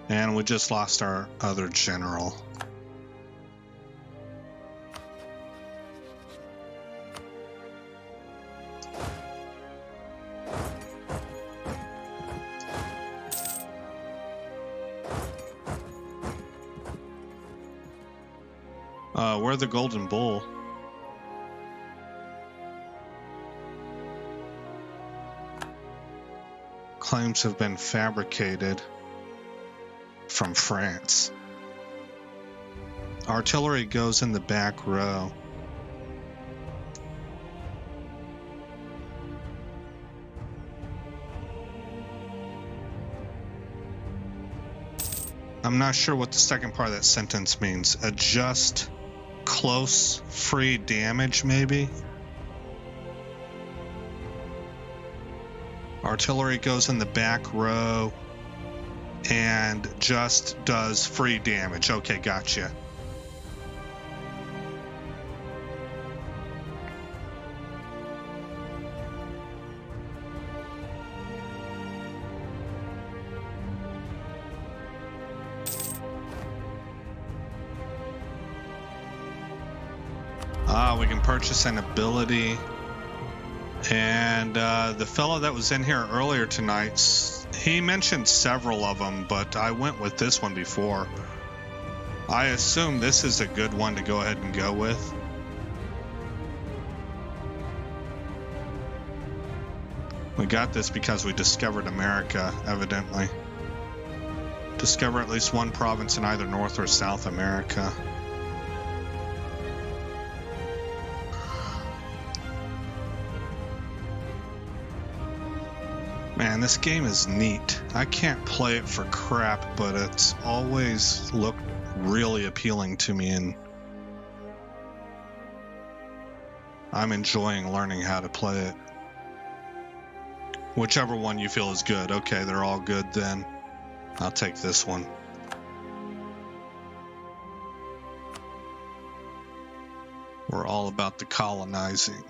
Speaker 1: And we just lost our other general. We're the Golden Bull. Claims have been fabricated from France. Artillery goes in the back row. I'm not sure what the second part of that sentence means. Adjust close free damage, maybe? Artillery goes in the back row and just does free damage. Okay, gotcha. We can purchase an ability. And the fellow that was in here earlier tonight, he mentioned several of them, but I went with this one before. I assume this is a good one to go ahead and go with. We got this because we discovered America, evidently. Discover at least one province in either North or South America. Man, this game is neat. I can't play it for crap, but it's always looked really appealing to me, and I'm enjoying learning how to play it. Whichever one you feel is good. Okay, they're all good then. I'll take this one. We're all about the colonizing.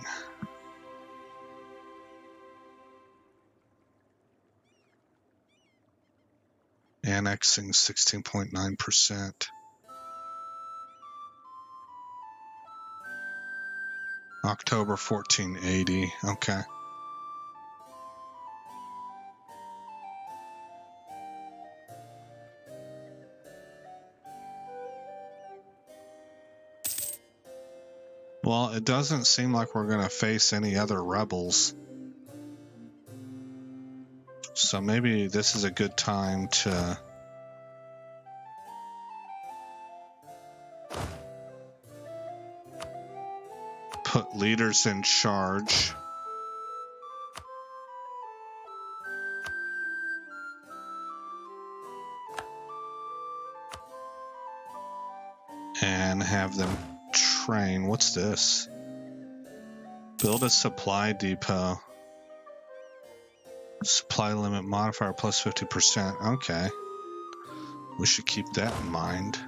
Speaker 1: Annexing 16.9%. October 1480. Okay. Well, it doesn't seem like we're going to face any other rebels. So maybe this is a good time to put leaders in charge. And have them train. What's this? Build a supply depot. Supply limit modifier plus 50%. Okay. We should keep that in mind.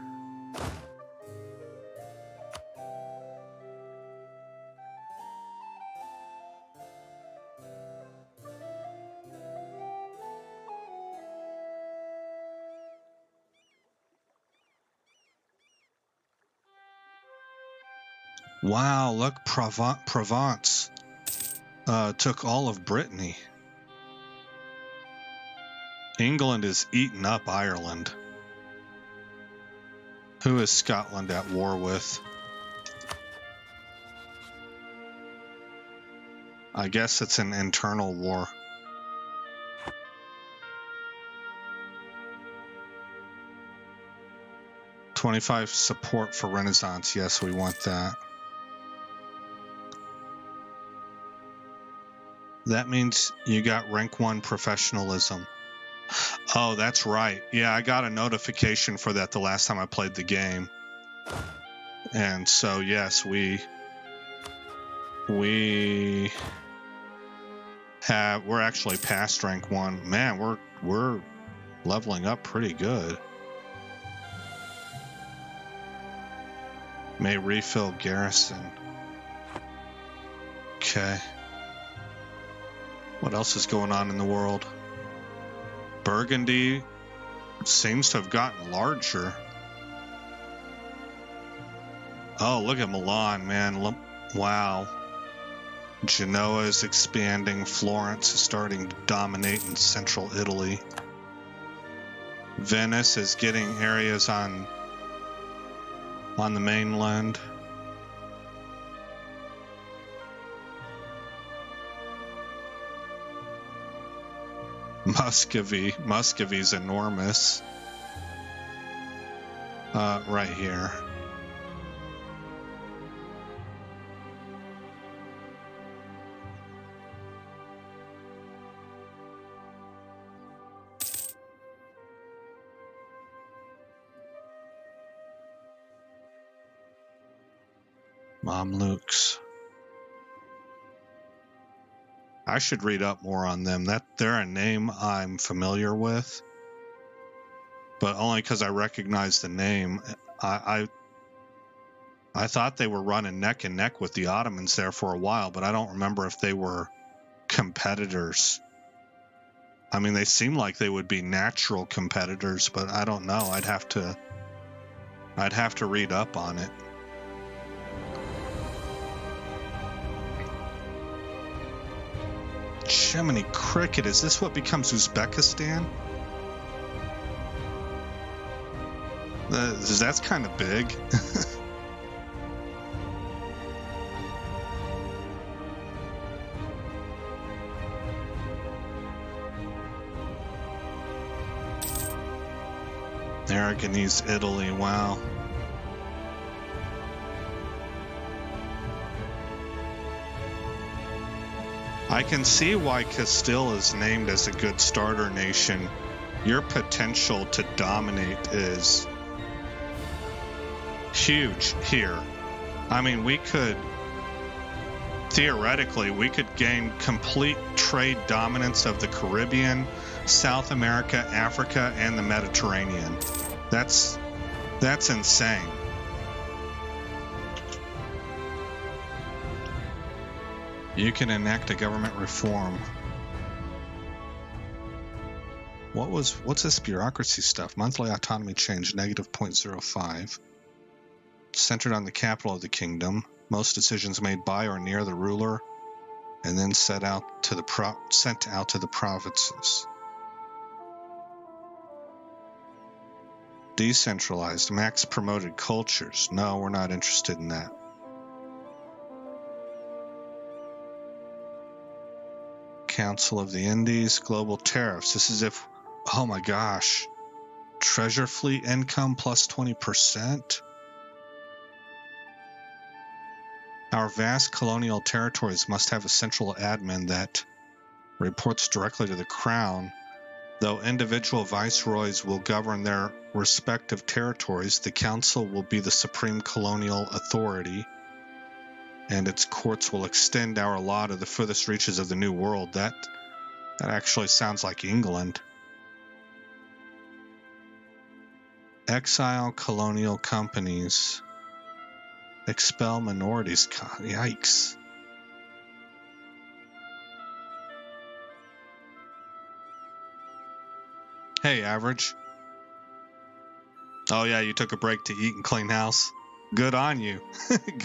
Speaker 1: Wow, look, Provence took all of Brittany. England is eating up Ireland. Who is Scotland at war with? I guess it's an internal war. 25 support for Renaissance. Yes, we want that. That means you got rank 1 professionalism. Oh, that's right. Yeah, I got a notification for that the last time I played the game. And so, yes, we're actually past rank 1. Man, we're leveling up pretty good. May refill garrison. Okay. What else is going on in the world? Burgundy seems to have gotten larger. Oh, look at Milan, man. Wow. Genoa is expanding. Florence is starting to dominate in central Italy. Venice is getting areas on the mainland. Muscovy's enormous. Right here. Mamluks. I should read up more on them. They're a name I'm familiar with, but only because I recognize the name. I thought they were running neck and neck with the Ottomans there for a while, but I don't remember if they were competitors. I mean, they seem like they would be natural competitors, but I don't know. I'd have to read up on it. Jiminy cricket, is this what becomes Uzbekistan? That's kind of big. Aragonese Italy, wow. I can see why Castile is named as a good starter nation. Your potential to dominate is huge here. I mean, theoretically, we could gain complete trade dominance of the Caribbean, South America, Africa, and the Mediterranean. That's insane. You can enact a government reform. What's this bureaucracy stuff? Monthly autonomy change, negative 0.05. Centered on the capital of the kingdom. Most decisions made by or near the ruler, and then sent out to the provinces. Decentralized, max promoted cultures. No, we're not interested in that. Council of the Indies, global tariffs. This is if, oh my gosh, treasure fleet income plus 20%. Our vast colonial territories must have a central admin that reports directly to the crown. Though individual viceroys will govern their respective territories, the council will be the supreme colonial authority, and its courts will extend our law to the furthest reaches of the New World. That actually sounds like England. Exile colonial companies. Expel minorities. Yikes. Hey, Average. Oh yeah, you took a break to eat and clean house. Good on you.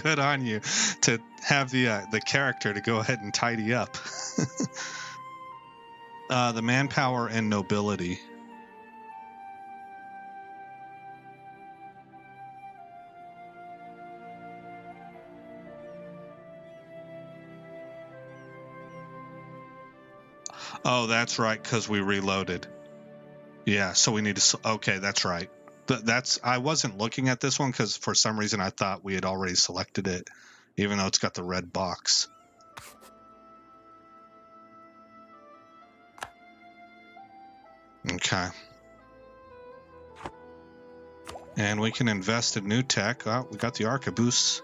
Speaker 1: Good on you to have the character to go ahead and tidy up. The manpower and nobility. Oh, that's right, because we reloaded. Yeah, so we need to... Okay, that's right. I wasn't looking at this one because for some reason I thought we had already selected it, even though it's got the red box. Okay. And we can invest in new tech. Oh, we got the arquebus.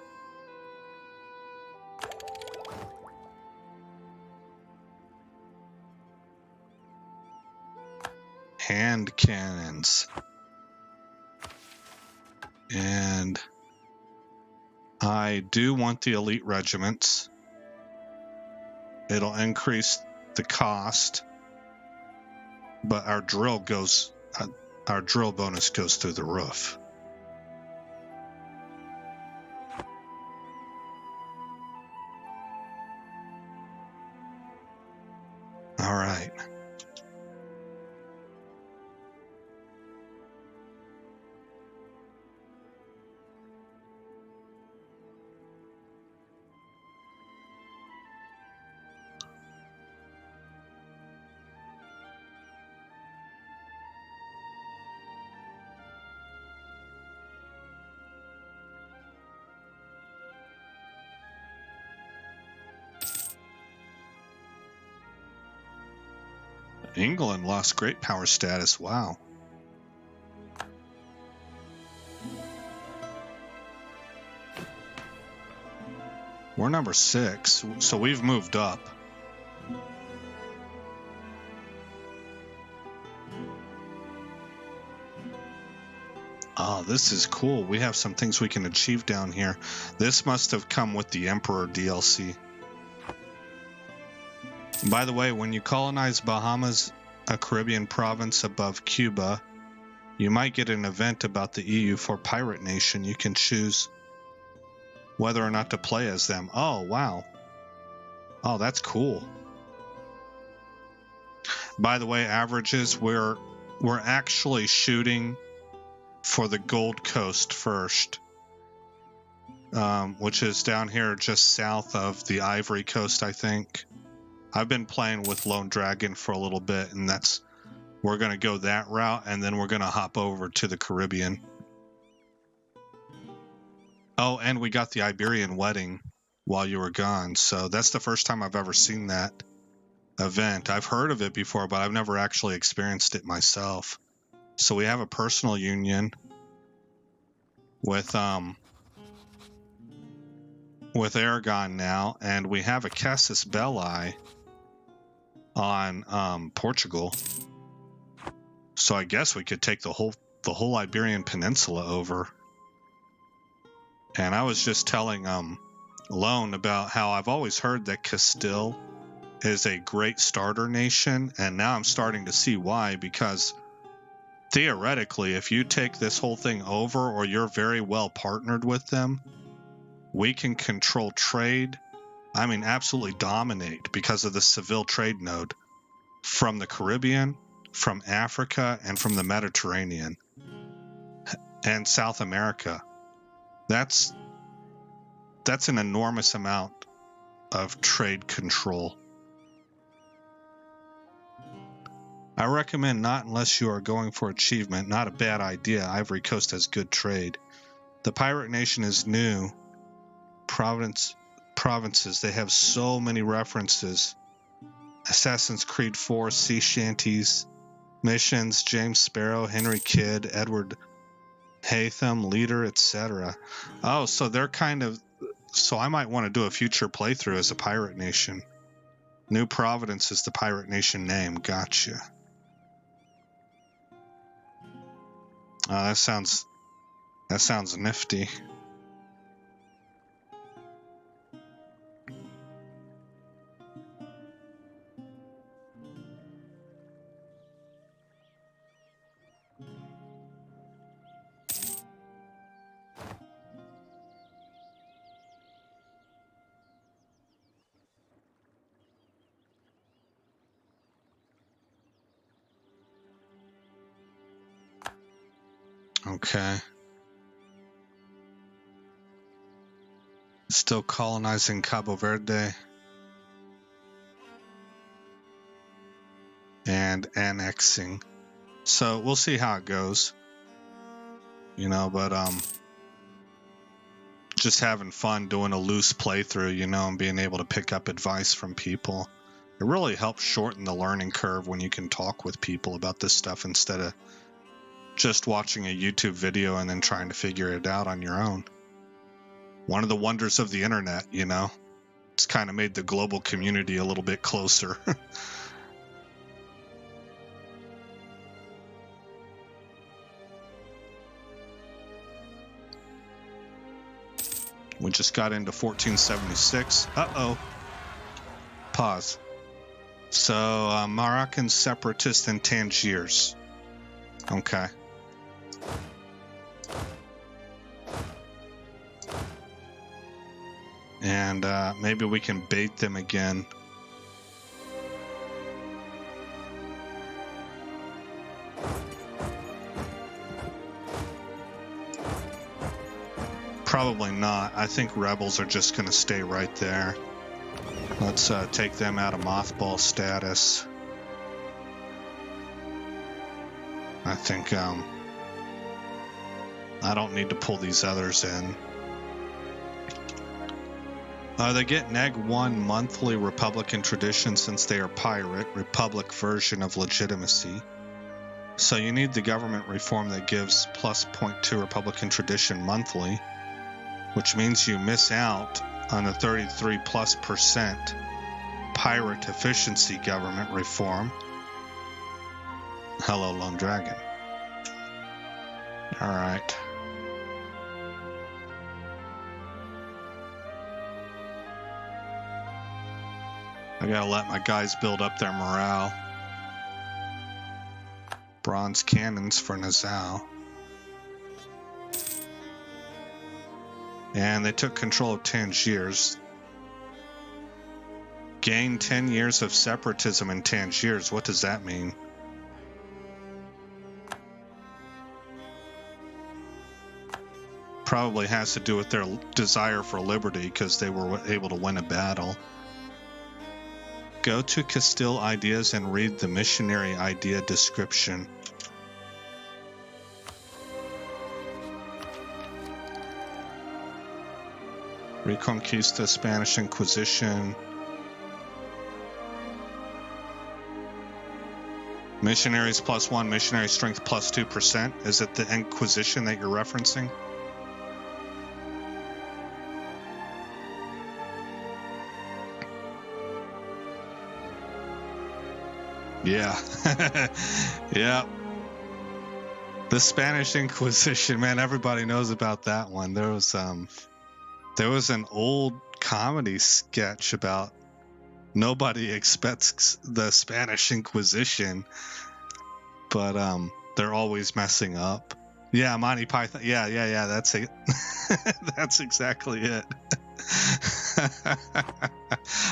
Speaker 1: Hand cannons. And I do want the elite regiments. It'll increase the cost, but our drill bonus goes through the roof. All right. England lost great power status. Wow. We're number 6, so we've moved up. Oh, this is cool. We have some things we can achieve down here. This must have come with the Emperor DLC. By the way, when you colonize Bahamas, a Caribbean province above Cuba, you might get an event about the EU for Pirate Nation. You can choose whether or not to play as them. Oh, wow. Oh, that's cool. By the way, averages, we're actually shooting for the Gold Coast first, which is down here just south of the Ivory Coast, I think. I've been playing with Lone Dragon for a little bit, and we're going to go that route, and then we're going to hop over to the Caribbean. Oh, and we got the Iberian Wedding while you were gone, so that's the first time I've ever seen that event. I've heard of it before, but I've never actually experienced it myself. So we have a personal union with Aragon now, and we have a Casus Belli on Portugal. So I guess we could take the whole Iberian Peninsula over. And I was just telling Lone about how I've always heard that Castile is a great starter nation, and now I'm starting to see why, because theoretically, if you take this whole thing over, or you're very well partnered with them, we can control trade. I mean, absolutely dominate because of the Seville trade node from the Caribbean, from Africa, and from the Mediterranean and South America. That's an enormous amount of trade control. I recommend not unless you are going for achievement. Not a bad idea. Ivory Coast has good trade. The pirate nation is new. Provinces, they have so many references. Assassin's Creed 4, sea shanties, missions, James Sparrow, Henry Kidd, Edward Hatham, leader, etc. Oh, so they're kind of... So I might want to do a future playthrough as a pirate nation. New Providence is the pirate nation name. Gotcha. That sounds nifty. Okay. Still colonizing Cabo Verde. And annexing. So we'll see how it goes. you know, but just having fun doing a loose playthrough, you know, and being able to pick up advice from people. It really helps shorten the learning curve when you can talk with people about this stuff instead of just watching a YouTube video and then trying to figure it out on your own. One of the wonders of the internet, you know, it's kind of made the global community a little bit closer. We just got into 1476. Uh-oh. Pause. So, Moroccan Separatists and Tangiers. Okay. And maybe we can bait them again. Probably not. I think rebels are just going to stay right there. Let's take them out of mothball status. I think I don't need to pull these others in. They get neg 1 monthly Republican tradition since they are pirate, Republic version of legitimacy. So you need the government reform that gives plus 0.2 Republican tradition monthly, which means you miss out on the 33+% pirate efficiency government reform. Hello, Lone Dragon. All right. I gotta let my guys build up their morale. Bronze cannons for Naval. And they took control of Tangiers. Gained 10 years of separatism in Tangiers. What does that mean? Probably has to do with their desire for liberty because they were able to win a battle. Go to Castile Ideas and read the missionary idea description. Reconquista, Spanish Inquisition. Missionaries +1, missionary strength +2%. Is it the Inquisition that you're referencing? Yeah. Yeah. The Spanish Inquisition, man, everybody knows about that one. There was an old comedy sketch about nobody expects the Spanish Inquisition, but they're always messing up. Yeah, Monty Python. Yeah, that's it. That's exactly it.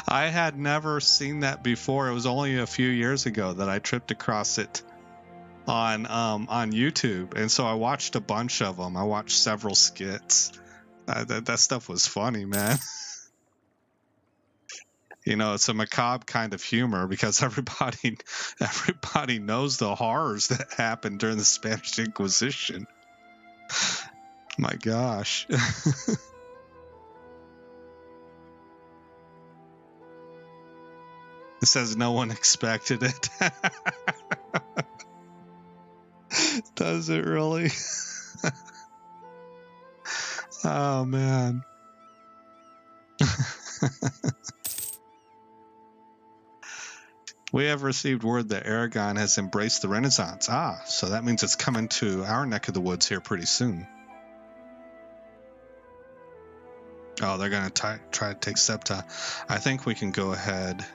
Speaker 1: I had never seen that before. It was only a few years ago that I tripped across it on YouTube, and so I watched a bunch of them. I watched several skits. That stuff was funny, man. You know, it's a macabre kind of humor because everybody knows the horrors that happened during the Spanish Inquisition. My gosh. It says no one expected it. Does it really? Oh, man. We have received word that Aragon has embraced the Renaissance. Ah, so that means it's coming to our neck of the woods here pretty soon. Oh, they're going to try to take Septa. I think we can go ahead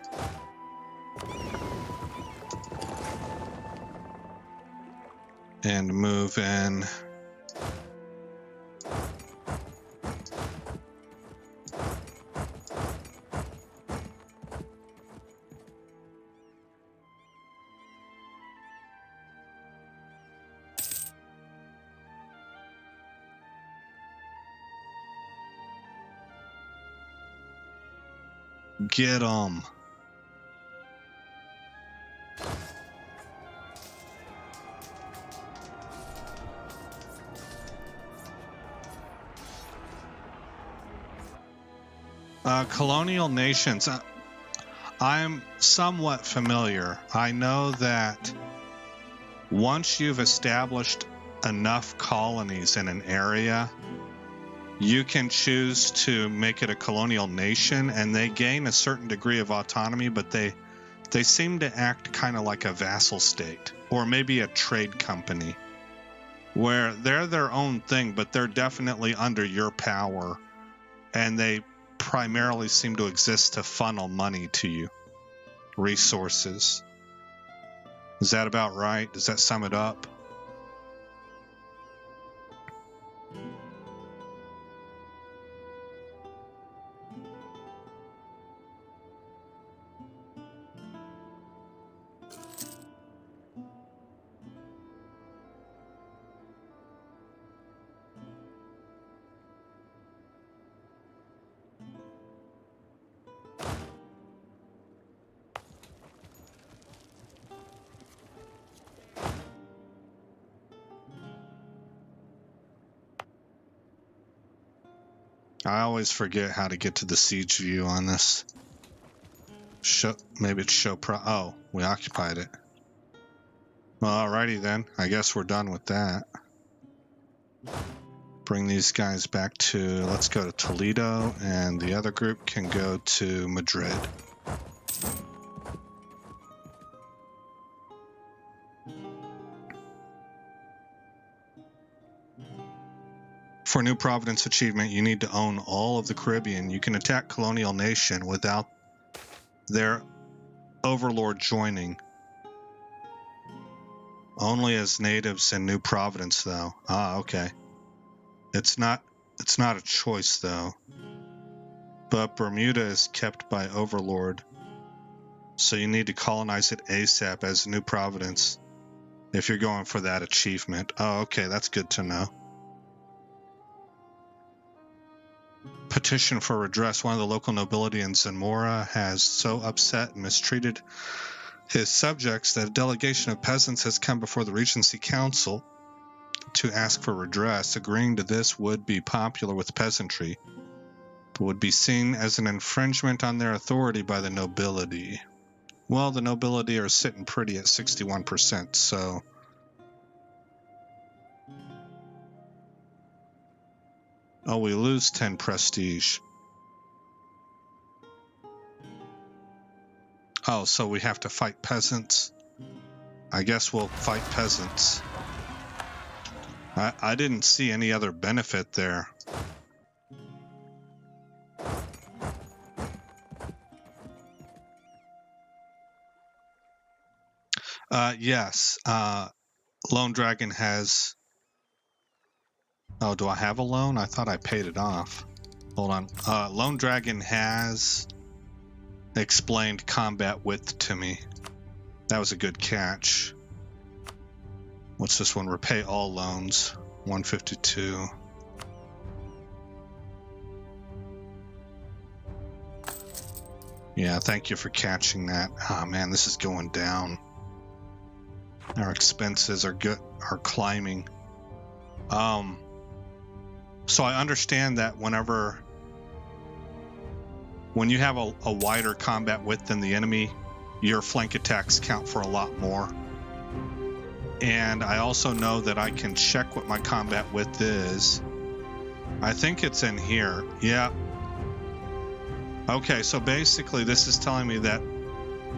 Speaker 1: and move in. Get 'em. Colonial Nations. I'm somewhat familiar. I know that once you've established enough colonies in an area, you can choose to make it a colonial nation, and they gain a certain degree of autonomy, but they seem to act kind of like a vassal state, or maybe a trade company, where they're their own thing, but they're definitely under your power, and they primarily seem to exist to funnel money to you, resources. Is that about right? Does that sum it up? I always forget how to get to the siege view on this. Maybe it's oh, we occupied it. Well, alrighty then. I guess we're done with that. Bring these guys back to, let's go to Toledo, and the other group can go to Madrid. For New Providence achievement, you need to own all of the Caribbean. You can attack Colonial Nation without their overlord joining. Only as natives in New Providence, though. Ah, okay. It's not a choice, though. But Bermuda is kept by overlord, so you need to colonize it ASAP as New Providence if you're going for that achievement. Oh, okay, that's good to know. Petition for redress. One of the local nobility in Zamora has so upset and mistreated his subjects that a delegation of peasants has come before the Regency Council to ask for redress. Agreeing to this would be popular with peasantry, but would be seen as an infringement on their authority by the nobility. Well, the nobility are sitting pretty at 61%, so... Oh, we lose 10 prestige. Oh, so we have to fight peasants? I guess we'll fight peasants. I didn't see any other benefit there. Yes. Lone Dragon has... Oh, do I have a loan? I thought I paid it off. Hold on. Lone Dragon has explained combat width to me. That was a good catch. What's this one? Repay all loans. 152. Yeah, thank you for catching that. Ah, man, this is going down. Our expenses are climbing. So I understand that when you have a wider combat width than the enemy, your flank attacks count for a lot more. And I also know that I can check what my combat width is. I think it's in here. Yeah. Okay, so basically this is telling me that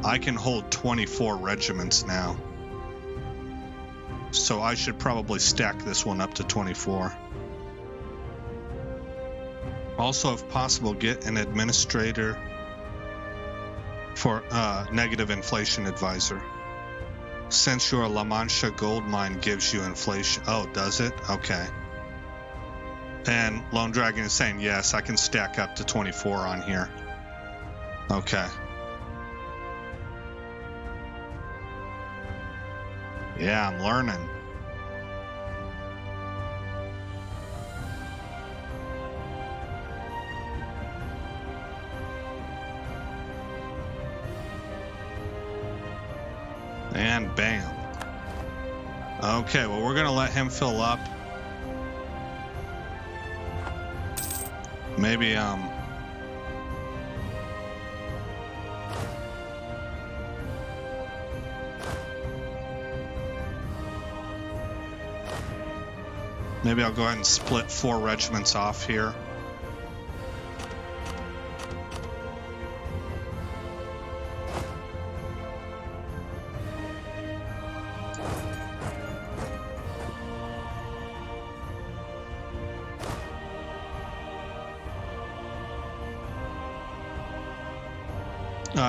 Speaker 1: I can hold 24 regiments now. So I should probably stack this one up to 24. Also, if possible, get an administrator for negative inflation advisor. Since your La Mancha gold mine gives you inflation. Oh, does it? Okay. And Lone Dragon is saying, yes, I can stack up to 24 on here. Okay. Yeah, I'm learning. And bam. Okay, well, we're going to let him fill up. Maybe I'll go ahead and split 4 regiments off here.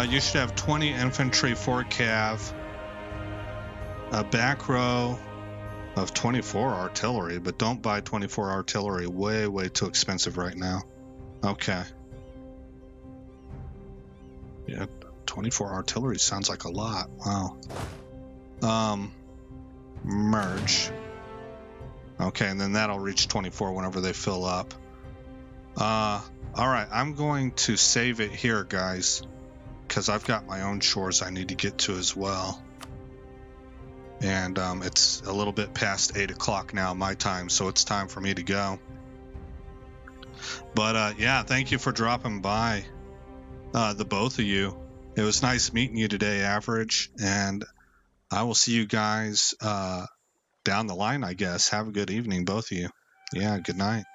Speaker 1: You should have 20 infantry, 4 cav, a back row of 24 artillery, but don't buy 24 artillery. Way too expensive right now. Okay. Yeah, 24 artillery sounds like a lot. Wow. Merge. Okay, and then that'll reach 24 whenever they fill up. All right, I'm going to save it here, guys, because I've got my own chores I need to get to as well. And it's a little bit past 8 o'clock now my time, so it's time for me to go. But yeah, thank you for dropping by, the both of you. It was nice meeting you today, Average, and I will see you guys down the line, I guess. Have a good evening, both of you. Yeah, good night.